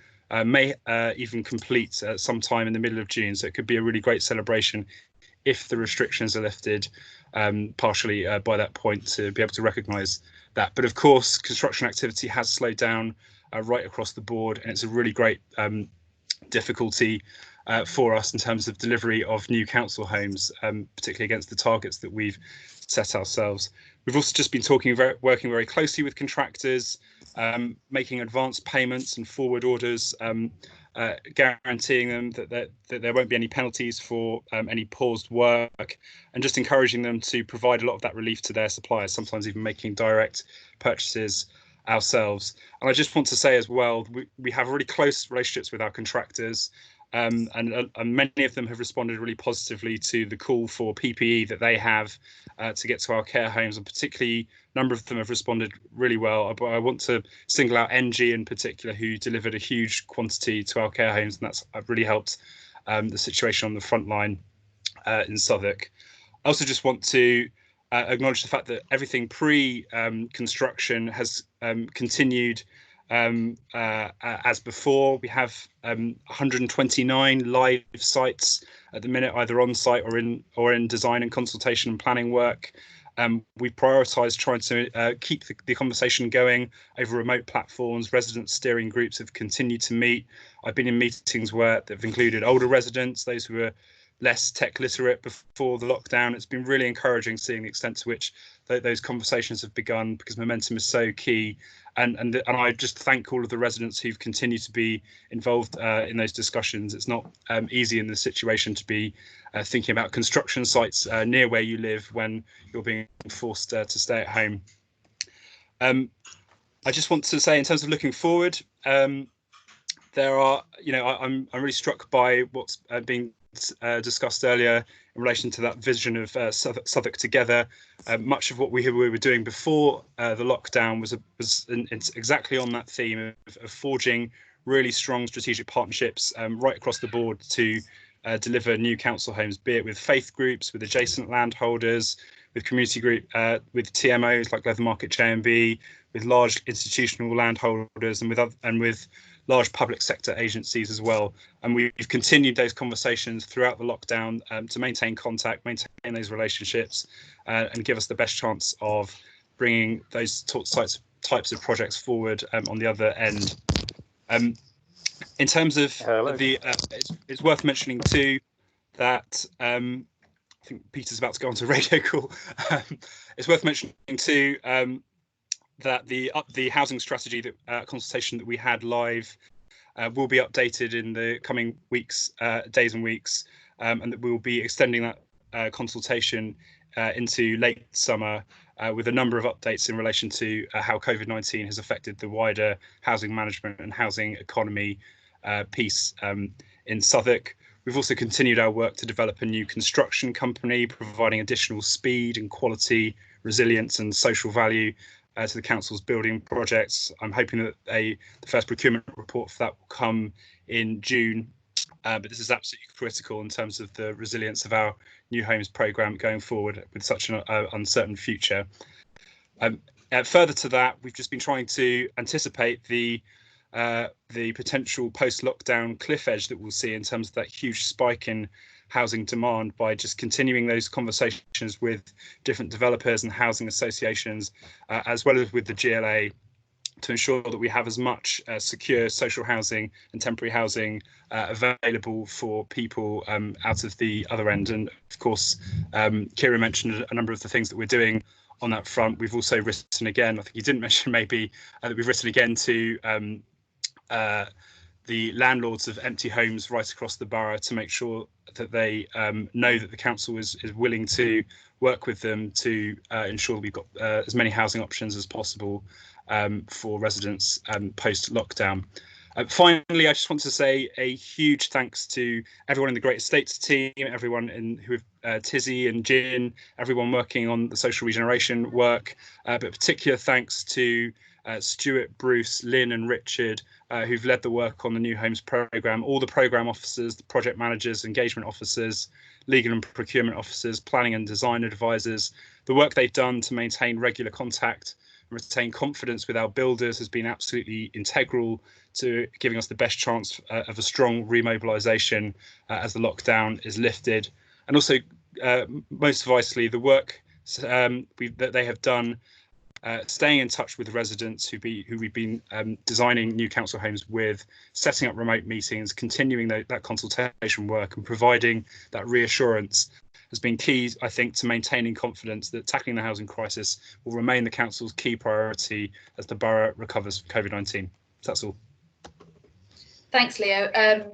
may even complete sometime in the middle of June. So it could be a really great celebration if the restrictions are lifted partially by that point, to be able to recognise that. But of course, construction activity has slowed down right across the board, and it's a really great difficulty for us in terms of delivery of new council homes, particularly against the targets that we've set ourselves. We've also just been working very closely with contractors, making advance payments and forward orders guaranteeing them that there won't be any penalties for any paused work, and just encouraging them to provide a lot of that relief to their suppliers, sometimes even making direct purchases ourselves. And I just want to say as well, we have really close relationships with our contractors, and many of them have responded really positively to the call for PPE that they have to get to our care homes, and particularly a number of them have responded really well. But I want to single out NG in particular, who delivered a huge quantity to our care homes, and that's really helped the situation on the front line in Southwark. I also just want to acknowledge the fact that everything pre-construction has continued as before. We have 129 live sites at the minute, either on site or in design and consultation and planning work. We prioritise trying to keep the conversation going over remote platforms. Resident steering groups have continued to meet. I've been in meetings where they've included older residents, those who are less tech literate before the lockdown. It's been really encouraging seeing the extent to which those conversations have begun, because momentum is so key. And I just thank all of the residents who've continued to be involved in those discussions. It's not easy in this situation to be thinking about construction sites near where you live when you're being forced to stay at home. I just want to say, in terms of looking forward, there are, I'm really struck by what's being discussed earlier in relation to that vision of Southwark together. Much of what we were doing before the lockdown was exactly on that theme of forging really strong strategic partnerships right across the board to deliver new council homes, be it with faith groups, with adjacent landholders, with community group, with TMOs like Leather Market JMB, with large institutional landholders, and with large public sector agencies as well. And we've continued those conversations throughout the lockdown to maintain contact, maintain those relationships, and give us the best chance of bringing those types of projects forward on the other end. In terms of it's worth mentioning too that I think Peter's about to go on to a radio call. It's worth mentioning too that the housing strategy consultation that we had live will be updated in the coming weeks, days and weeks, and that we will be extending that consultation into late summer with a number of updates in relation to how COVID-19 has affected the wider housing management and housing economy piece in Southwark. We've also continued our work to develop a new construction company, providing additional speed and quality, resilience and social value to the council's building projects. I'm hoping that the first procurement report for that will come in June, but this is absolutely critical in terms of the resilience of our new homes programme going forward with such an uncertain future. Further to that, we've just been trying to anticipate the potential post-lockdown cliff edge that we'll see in terms of that huge spike in housing demand by just continuing those conversations with different developers and housing associations, as well as with the GLA, to ensure that we have as much secure social housing and temporary housing available for people out of the other end. And of course, Kira mentioned a number of the things that we're doing on that front. We've also written again, I think you didn't mention maybe, that we've written again to the landlords of empty homes right across the borough to make sure that they know that the council is willing to work with them to ensure we've got as many housing options as possible for residents post-lockdown. Finally, I just want to say a huge thanks to everyone in the Great Estates team, everyone who have Tizzy and Jin, everyone working on the social regeneration work, but particular thanks to Stuart, Bruce, Lynn and Richard, who've led the work on the New Homes programme, all the programme officers, the project managers, engagement officers, legal and procurement officers, planning and design advisors. The work they've done to maintain regular contact and retain confidence with our builders has been absolutely integral to giving us the best chance of a strong remobilisation as the lockdown is lifted. And also, most vitally, the work that they have done staying in touch with residents who we've been designing new council homes with, setting up remote meetings, continuing that consultation work and providing that reassurance has been key, I think, to maintaining confidence that tackling the housing crisis will remain the council's key priority as the borough recovers from COVID-19. So that's all. Thanks, Leo.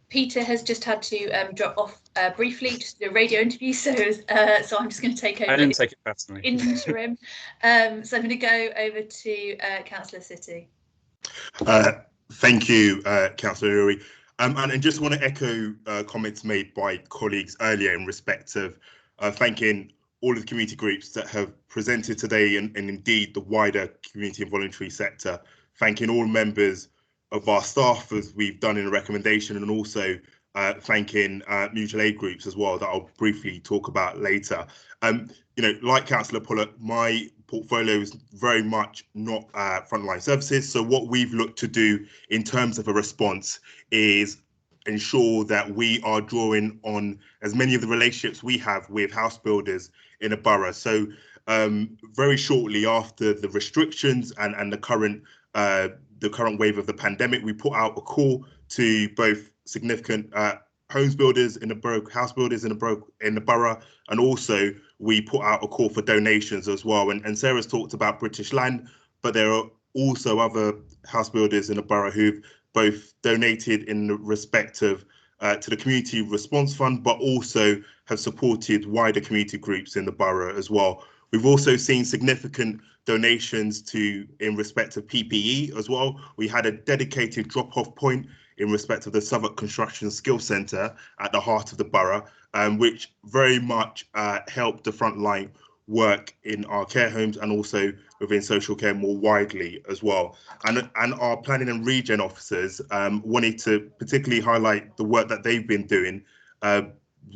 Peter has just had to drop off briefly, just a radio interview, so I'm just going to take over. I didn't take it personally. Interim. So I'm going to go over to Councillor City. Thank you, Councillor Uri. And just want to echo comments made by colleagues earlier in respect of thanking all of the community groups that have presented today and indeed the wider community and voluntary sector, thanking all members of our staff as we've done in a recommendation, and also thanking mutual aid groups as well that I'll briefly talk about later. You know, like Councillor Pollock, my portfolio is very much not frontline services. So what we've looked to do in terms of a response is ensure that we are drawing on as many of the relationships we have with house builders in a borough. So very shortly after the restrictions and the current wave of the pandemic, we put out a call to both significant homes builders in the borough, house builders in the borough, and also we put out a call for donations as well. And Sarah's talked about British Land, but there are also other house builders in the borough who've both donated in respect of to the Community Response Fund, but also have supported wider community groups in the borough as well. We've also seen significant donations in respect of PPE as well. We had a dedicated drop-off point in respect of the Southwark Construction Skills Centre at the heart of the borough, which very much helped the frontline work in our care homes and also within social care more widely as well. And our planning and regen officers wanted to particularly highlight the work that they've been doing,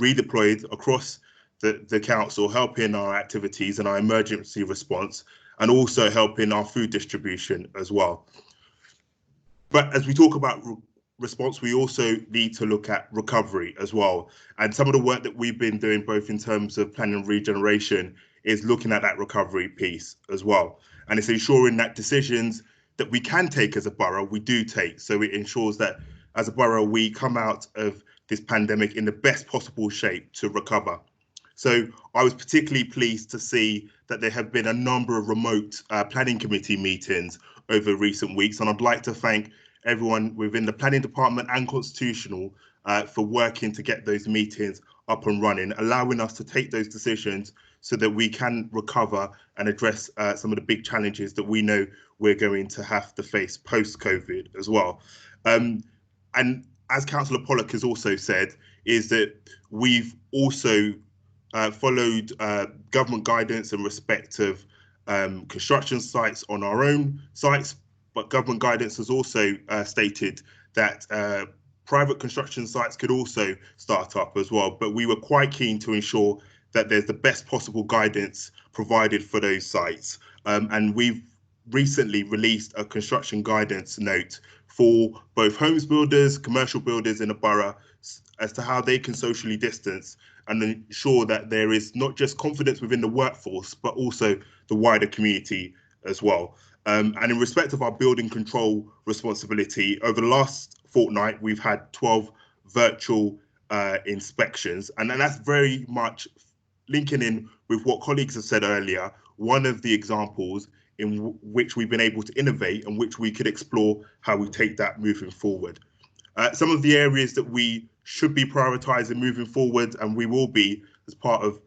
redeployed across the council, helping our activities and our emergency response, and also helping our food distribution as well. But as we talk about response, we also need to look at recovery as well. And some of the work that we've been doing, both in terms of planning and regeneration, is looking at that recovery piece as well. And it's ensuring that decisions that we can take as a borough, we do take. So it ensures that as a borough, we come out of this pandemic in the best possible shape to recover. So I was particularly pleased to see that there have been a number of remote planning committee meetings over recent weeks. And I'd like to thank everyone within the planning department and constitutional for working to get those meetings up and running, allowing us to take those decisions so that we can recover and address some of the big challenges that we know we're going to have to face post-COVID as well. And as Councillor Pollock has also said, is that we've also followed government guidance in respect of construction sites on our own sites, but government guidance has also stated that private construction sites could also start up as well. But we were quite keen to ensure that there's the best possible guidance provided for those sites. And we've recently released a construction guidance note for both homes builders, commercial builders in the borough, as to how they can socially distance and ensure that there is not just confidence within the workforce, but also the wider community as well. And in respect of our building control responsibility, over the last fortnight, we've had 12 virtual inspections, and that's very much linking in with what colleagues have said earlier. One of the examples in which we've been able to innovate and which we could explore how we take that moving forward. Some of the areas that we should be prioritising moving forward, and we will be as part of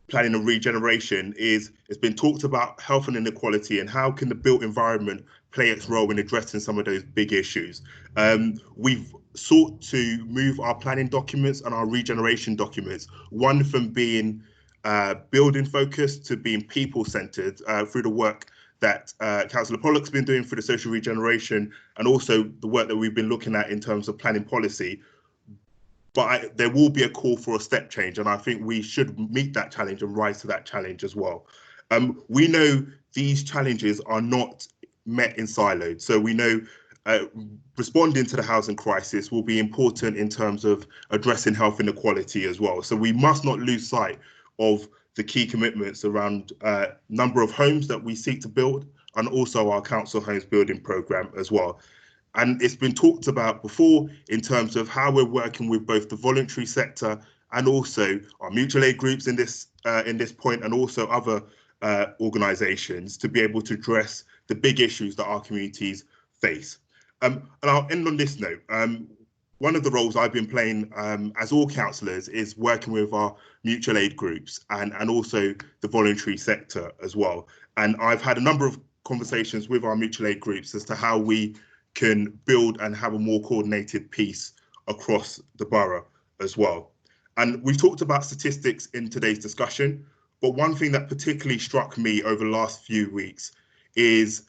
planning and regeneration, is it's been talked about health and inequality and how can the built environment play its role in addressing some of those big issues. We've sought to move our planning documents and our regeneration documents, one from being building focused to being people centred through the work that Councillor Pollock's been doing for the social regeneration, and also the work that we've been looking at in terms of planning policy. But there will be a call for a step change, and I think we should meet that challenge and rise to that challenge as well. We know these challenges are not met in silos, so we know responding to the housing crisis will be important in terms of addressing health inequality as well. So we must not lose sight of the key commitments around number of homes that we seek to build, and also our council homes building programme as well. And it's been talked about before in terms of how we're working with both the voluntary sector and also our mutual aid groups in this point, and also other organisations to be able to address the big issues that our communities face. And I'll end on this note. One of the roles I've been playing as all councillors is working with our mutual aid groups and also the voluntary sector as well. And I've had a number of conversations with our mutual aid groups as to how we can build and have a more coordinated piece across the borough as well. And we've talked about statistics in today's discussion, but one thing that particularly struck me over the last few weeks is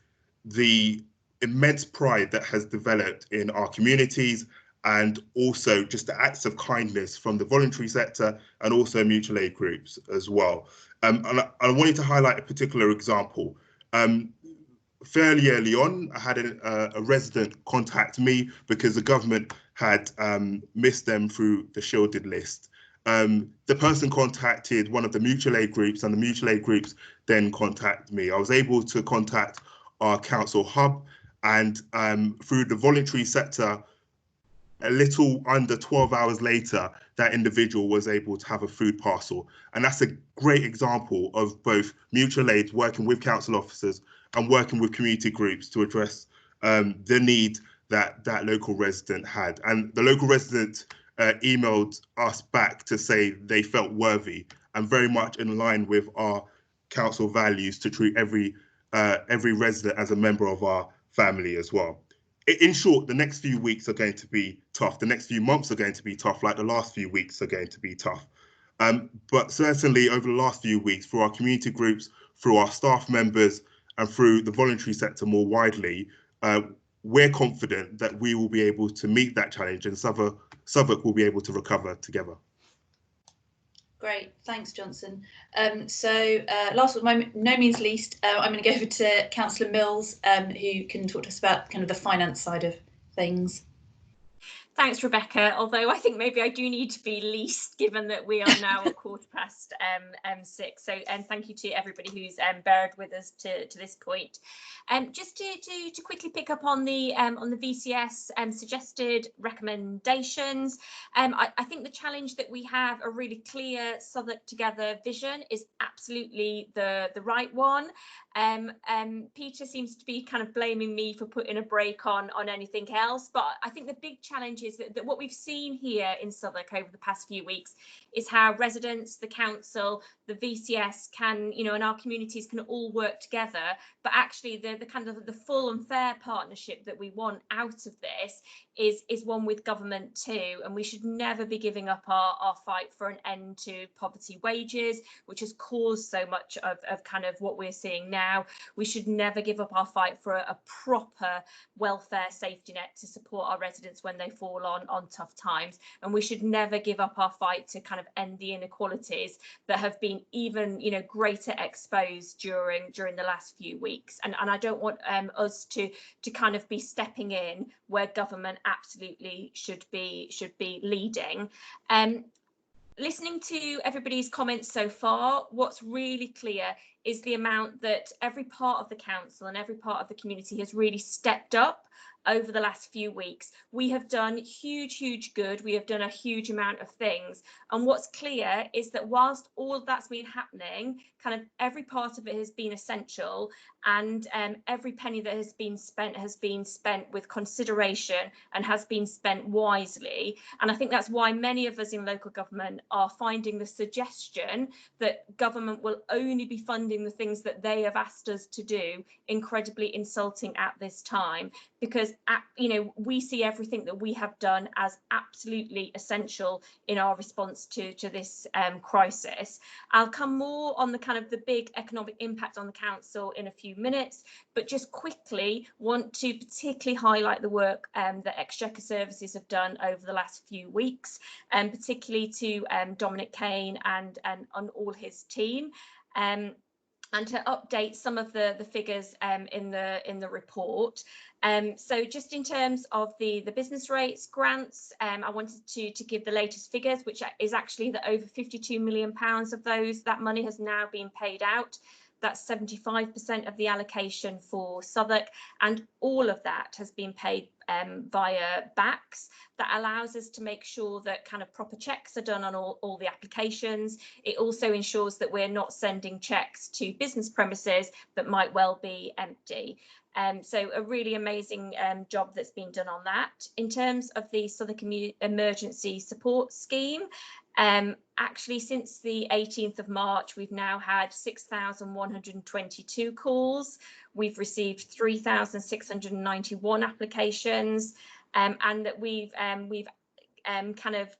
the immense pride that has developed in our communities, and also just the acts of kindness from the voluntary sector and also mutual aid groups as well. And I wanted to highlight a particular example. Fairly early on, I had a resident contact me because the government had missed them through the shielded list. The person contacted one of the mutual aid groups, and the mutual aid groups then contacted me. I was able to contact our council hub, and through the voluntary sector, a little under 12 hours later, that individual was able to have a food parcel. And that's a great example of both mutual aid working with council officers and working with community groups to address the need that that local resident had. And the local resident emailed us back to say they felt worthy and very much in line with our council values to treat every resident as a member of our family as well. In short, the next few weeks are going to be tough. The next few months are going to be tough, like the last few weeks are going to be tough. But certainly over the last few weeks, through our community groups, through our staff members, and through the voluntary sector more widely, we're confident that we will be able to meet that challenge, and Southwark will be able to recover together. Great, thanks, Johnson. Last but by no means least, I'm going to go over to Councillor Mills, who can talk to us about kind of the finance side of things. Thanks, Rebecca, although I think maybe I do need to be least, given that we are now at 6:15. So thank you to everybody who's bared with us to this point. Just to quickly pick up on the VCS suggested recommendations, I think the challenge that we have, a really clear Southwark Together vision, is absolutely the right one. Peter seems to be kind of blaming me for putting a brake on anything else, but I think the big challenge is that what we've seen here in Southwark over the past few weeks is how residents, the council, the VCS can, and our communities can all work together. But actually the kind of the full and fair partnership that we want out of this is one with government too. And we should never be giving up our fight for an end to poverty wages, which has caused so much of kind of what we're seeing now. We should never give up our fight for a proper welfare safety net to support our residents when they fall on tough times. And we should never give up our fight to kind of end the inequalities that have been even greater exposed during the last few weeks. And I don't want us to kind of be stepping in where government absolutely should be leading. Listening to everybody's comments so far, what's really clear is the amount that every part of the council and every part of the community has really stepped up over the last few weeks. We have done huge good. We have done a huge amount of things. And what's clear is that whilst all of that's been happening, kind of every part of it has been essential, and every penny that has been spent with consideration and has been spent wisely. And I think that's why many of us in local government are finding the suggestion that government will only be funding the things that they have asked us to do incredibly insulting at this time, because we see everything that we have done as absolutely essential in our response to this crisis. I'll come more on the kind of the big economic impact on the council in a few minutes, but just quickly want to particularly highlight the work that Exchequer Services have done over the last few weeks, and particularly to Dominic Kane and on all his team. And to update some of the figures in the report. So just in terms of the business rates grants, I wanted to give the latest figures, which is actually that over £52 million of that money has now been paid out. That's 75% of the allocation for Southwark, and all of that has been paid via BACS. That allows us to make sure that kind of proper checks are done on all the applications. It also ensures that we're not sending checks to business premises that might well be empty. So a really amazing job that's been done on that. In terms of the Southwark Emergency Support Scheme, actually since the 18th of March, we've now had 6,122 calls. We've received 3,691 applications, and that we've kind of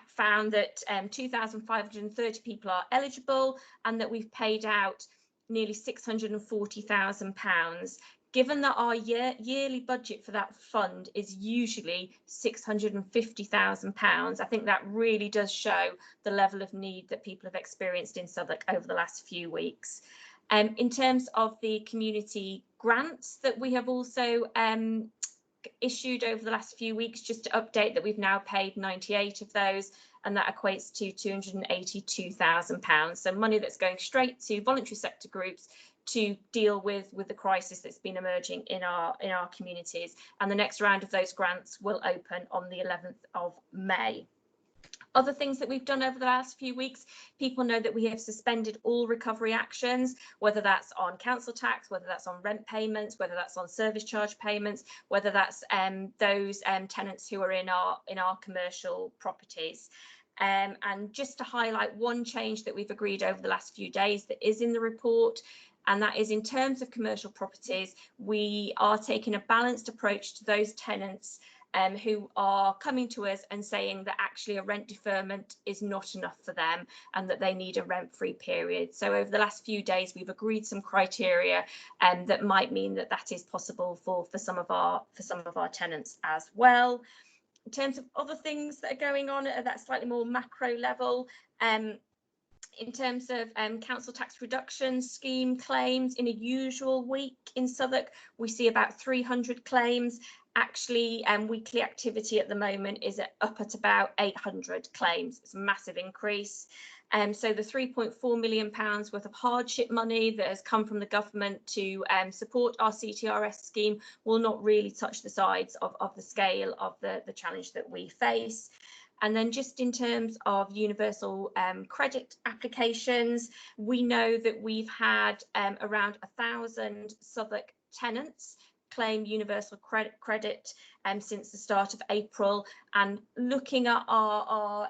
found that 2,530 people are eligible, and that we've paid out nearly £640,000. Given that our yearly budget for that fund is usually £650,000, I think that really does show the level of need that people have experienced in Southwark over the last few weeks. In terms of the community grants that we have also issued over the last few weeks, just to update that we've now paid 98 of those, and that equates to £282,000. So money that's going straight to voluntary sector groups to deal with the crisis that's been emerging in our communities. And the next round of those grants will open on the 11th of May. Other things that we've done over the last few weeks, people know that we have suspended all recovery actions, whether that's on council tax, whether that's on rent payments, whether that's on service charge payments, whether that's those tenants who are in our commercial properties. And just to highlight one change that we've agreed over the last few days that is in the report, and that is in terms of commercial properties, we are taking a balanced approach to those tenants who are coming to us and saying that actually a rent deferment is not enough for them and that they need a rent-free period. So over the last few days, we've agreed some criteria that might mean that that is possible for some of our tenants as well. In terms of other things that are going on at that slightly more macro level, in terms of council tax reduction scheme claims, in a usual week in Southwark, we see about 300 claims. Actually, weekly activity at the moment is up at about 800 claims. It's a massive increase. So the £3.4 million worth of hardship money that has come from the government to support our CTRS scheme will not really touch the sides of the scale of the challenge that we face. And then just in terms of universal credit applications, we know that we've had around 1,000 Southwark tenants claim universal credit since the start of April. And looking at our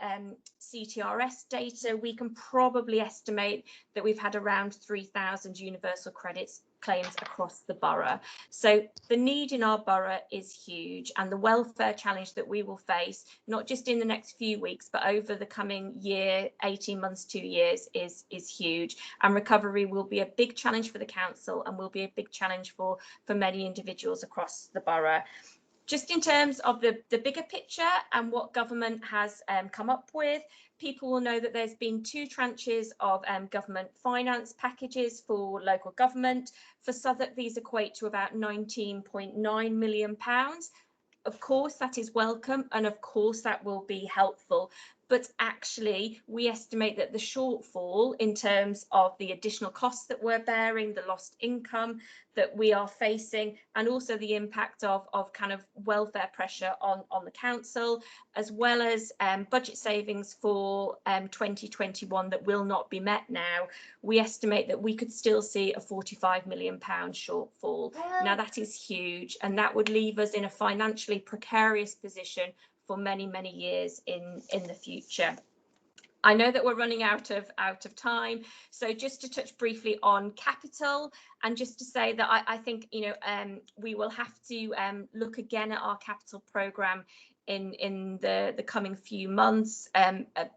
CTRS data, we can probably estimate that we've had around 3,000 universal credits claims across the borough. So the need in our borough is huge, and the welfare challenge that we will face, not just in the next few weeks, but over the coming year, 18 months, 2 years, is huge. And recovery will be a big challenge for the council and will be a big challenge for many individuals across the borough. Just in terms of the bigger picture and what government has come up with, people will know that there's been 2 tranches of government finance packages for local government. For Southwark, these equate to about £19.9 million. Of course, that is welcome, and of course, that will be helpful. But actually, we estimate that the shortfall in terms of the additional costs that we're bearing, the lost income that we are facing, and also the impact of kind of welfare pressure on the council, as well as budget savings for 2021 that will not be met now, we estimate that we could still see a £45 million shortfall. Now, that is huge, and that would leave us in a financially precarious position for many, many years in the future. I know that we're running out of time, so just to touch briefly on capital, and just to say that I think we will have to look again at our capital programme in the coming few months.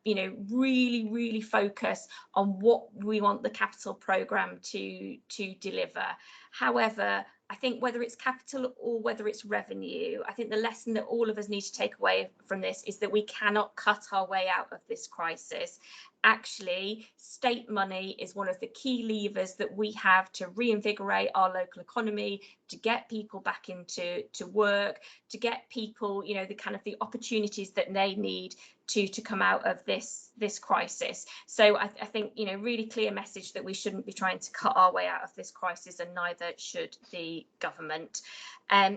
Really focus on what we want the capital programme to deliver. However, I think whether it's capital or whether it's revenue, I think the lesson that all of us need to take away from this is that we cannot cut our way out of this crisis. Actually, state money is one of the key levers that we have to reinvigorate our local economy, to get people back into work, to get people, the opportunities that they need to come out of this crisis. So I think, you know, really clear message that we shouldn't be trying to cut our way out of this crisis, and neither should the government.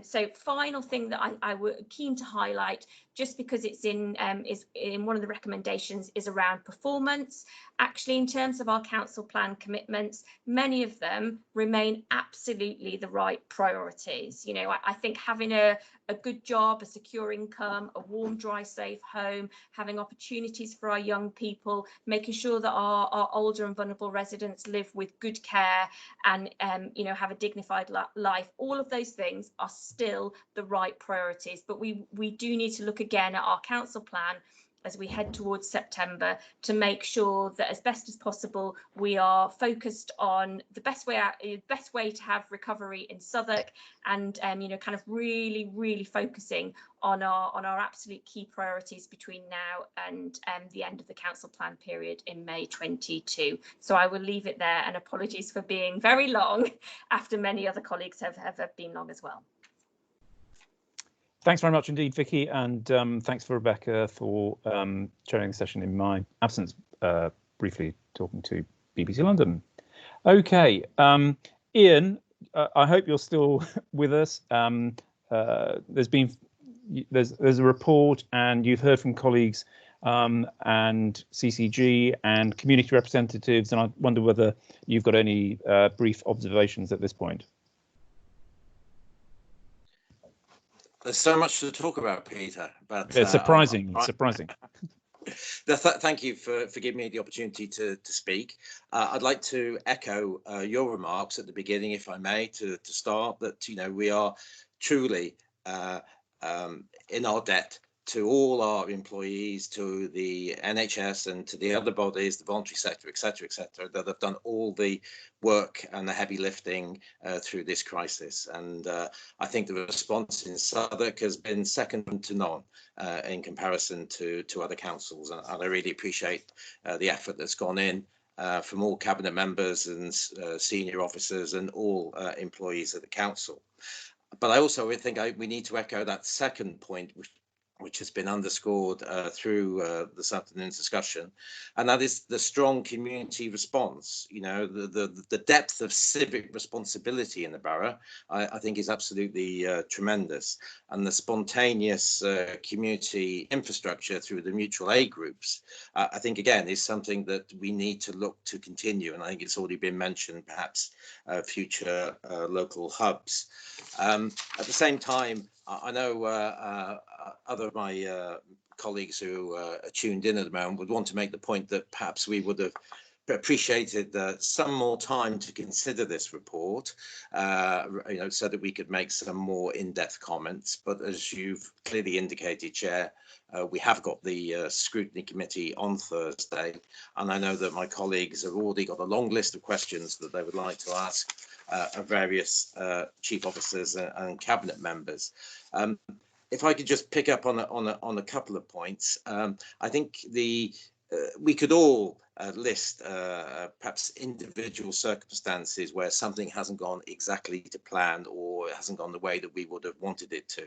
So final thing that I were keen to highlight, just because it's in one of the recommendations, is around performance. Actually, in terms of our council plan commitments, many of them remain absolutely the right priorities. You know, I think having a good job, a secure income, a warm, dry, safe home, having opportunities for our young people, making sure that our older and vulnerable residents live with good care and you know, have a dignified life, all of those things are still the right priorities. But we do need to look again at our council plan as we head towards September to make sure that as best as possible we are focused on the best way to have recovery in Southwark, and you know, kind of really focusing on our absolute key priorities between now and the end of the council plan period in May 22. So I will leave it there, and apologies for being very long after many other colleagues have been long as well. Thanks very much indeed, Vicky, and thanks for Rebecca for chairing the session in my absence, briefly talking to BBC London. Okay, Ian, I hope you're still with us. There's a report, and you've heard from colleagues and CCG and community representatives, and I wonder whether you've got any brief observations at this point. There's so much to talk about, Peter. But it's surprising. Surprising. Thank you for giving me the opportunity to speak. I'd like to echo your remarks at the beginning, if I may, to start, that, you know, we are truly in our debt to all our employees, to the NHS and to the other bodies, the voluntary sector, etc., that have done all the work and the heavy lifting through this crisis. And I think the response in Southwark has been second to none in comparison to other councils. And I really appreciate the effort that's gone in from all cabinet members and senior officers and all employees of the council. But I also think we need to echo that second point, which has been underscored through this afternoon's discussion, and that is the strong community response. You know, the depth of civic responsibility in the borough, I think, is absolutely tremendous, and the spontaneous community infrastructure through the mutual aid groups, I think, again, is something that we need to look to continue, and I think it's already been mentioned, perhaps future local hubs. At the same time, I know other of my colleagues who are tuned in at the moment would want to make the point that perhaps we would have appreciated some more time to consider this report, you know, so that we could make some more in-depth comments. But as you've clearly indicated, Chair, we have got the Scrutiny Committee on Thursday, and I know that my colleagues have already got a long list of questions that they would like to ask of various chief officers and cabinet members. If I could just pick up on a couple of points, I think we could all list perhaps individual circumstances where something hasn't gone exactly to plan or it hasn't gone the way that we would have wanted it to.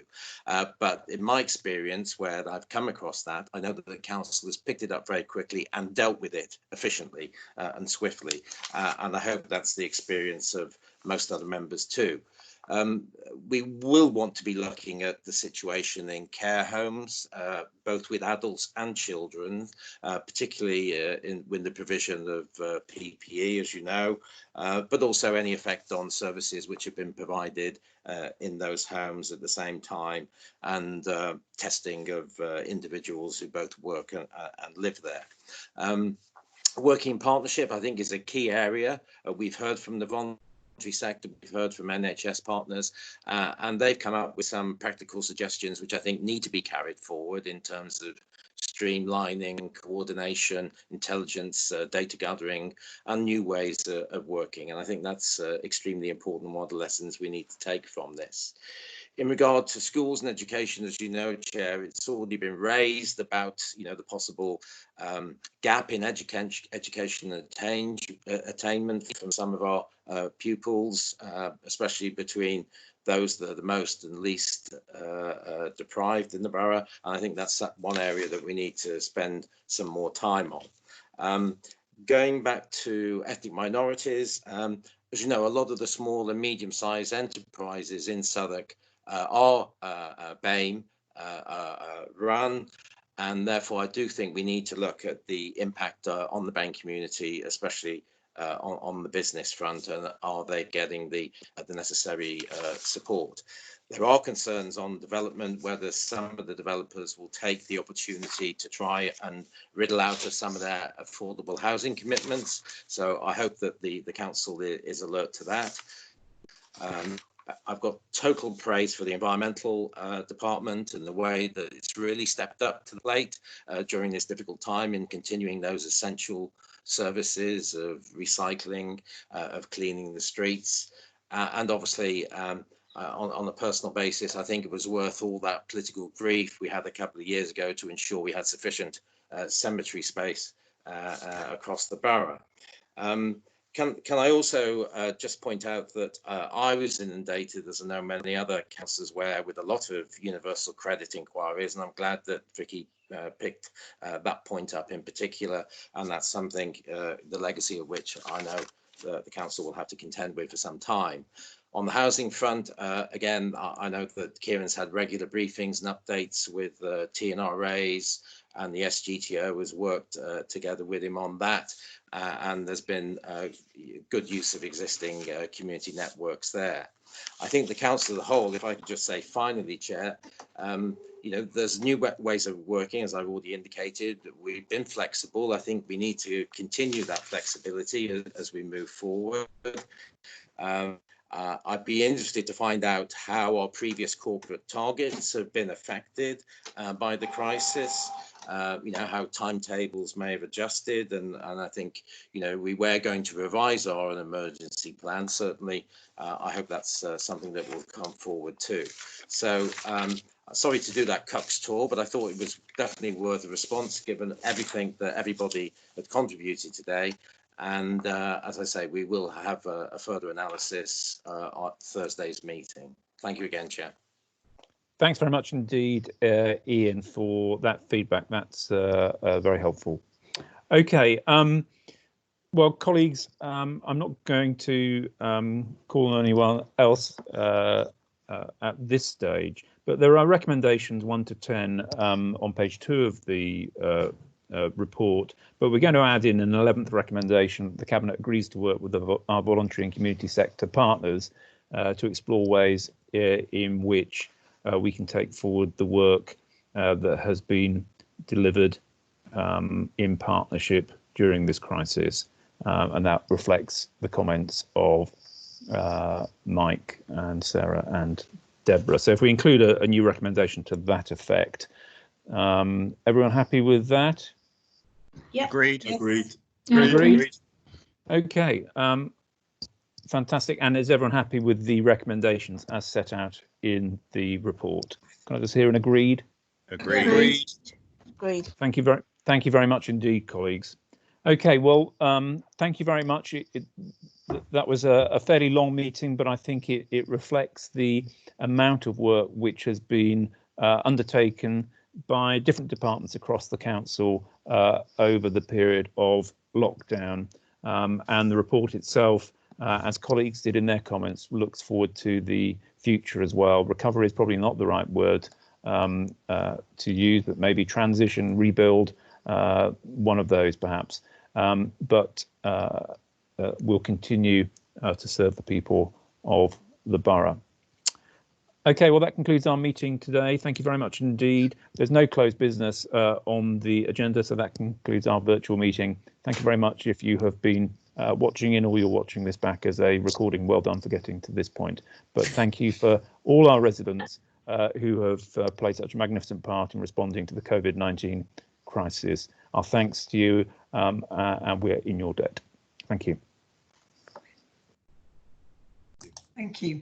But in my experience, where I've come across that, I know that the council has picked it up very quickly and dealt with it efficiently and swiftly. And I hope that's the experience of most other members too. We will want to be looking at the situation in care homes, both with adults and children, particularly with the provision of PPE, as you know, but also any effect on services which have been provided in those homes at the same time, and testing of individuals who both work and live there. Working partnership, I think, is a key area. We've heard from the voluntary sector, we've heard from NHS partners, and they've come up with some practical suggestions which I think need to be carried forward in terms of streamlining, coordination, intelligence, data gathering, and new ways of working. And I think that's extremely important, one of the lessons we need to take from this. In regard to schools and education, as you know, Chair, it's already been raised about, you know, the possible gap in education and attainment from some of our pupils, especially between those that are the most and least deprived in the borough. And I think that's one area that we need to spend some more time on. Going back to ethnic minorities, as you know, a lot of the small and medium-sized enterprises in Southwark are BAME run, and therefore I do think we need to look at the impact on the BAME community, especially on the business front, and are they getting the necessary support. There are concerns on development, whether some of the developers will take the opportunity to try and riddle out of some of their affordable housing commitments. So I hope that the council is alert to that. I've got total praise for the environmental department and the way that it's really stepped up to the plate during this difficult time in continuing those essential services of recycling, of cleaning the streets, and obviously on a personal basis, I think it was worth all that political grief we had a couple of years ago to ensure we had sufficient cemetery space across the borough. Can I also just point out that I was inundated, as I know many other councillors were, with a lot of universal credit inquiries, and I'm glad that Vicky picked that point up in particular, and that's something, the legacy of which I know the council will have to contend with for some time. On the housing front, again, I know that Kieran's had regular briefings and updates with TNRAs, and the SGTO has worked together with him on that. And there's been good use of existing community networks there. I think the council as a whole, if I could just say finally, Chair, you know, there's new ways of working, as I've already indicated. We've been flexible. I think we need to continue that flexibility as we move forward. I'd be interested to find out how our previous corporate targets have been affected by the crisis. You know, how timetables may have adjusted, and I think, you know, we were going to revise our emergency plan. Certainly, I hope that's something that will come forward too. So sorry to do that Cups tour, but I thought it was definitely worth a response given everything that everybody had contributed today. And as I say, we will have a further analysis at Thursday's meeting. Thank you again, Chair. Thanks very much indeed, Ian, for that feedback. That's very helpful. Okay, well, colleagues, I'm not going to call on anyone else at this stage, but there are recommendations 1 to 10 on page 2 of the report, but we're going to add in an 11th recommendation. The Cabinet agrees to work with our voluntary and community sector partners to explore ways in which we can take forward the work that has been delivered in partnership during this crisis, and that reflects the comments of Mike and Sarah and Deborah. So if we include a new recommendation to that effect, everyone happy with that? Yeah. Agreed. Yes. Agreed. Agreed. Okay. Fantastic. And is everyone happy with the recommendations as set out in the report? Can I just hear an agreed? Agreed. Agreed. Thank you very much indeed, colleagues. Okay, well, thank you very much. That was a fairly long meeting, but I think it reflects the amount of work which has been undertaken by different departments across the council over the period of lockdown, and the report itself, as colleagues did in their comments, looks forward to the future as well. Recovery is probably not the right word to use, but maybe transition, rebuild, one of those perhaps. But we'll continue to serve the people of the borough. Okay, well, that concludes our meeting today. Thank you very much indeed. There's no closed business on the agenda, so that concludes our virtual meeting. Thank you very much if you have been watching in or you're watching this back as a recording. Well done for getting to this point. But thank you for all our residents who have played such a magnificent part in responding to the COVID-19 crisis. Our thanks to you, and we're in your debt. Thank you. Thank you.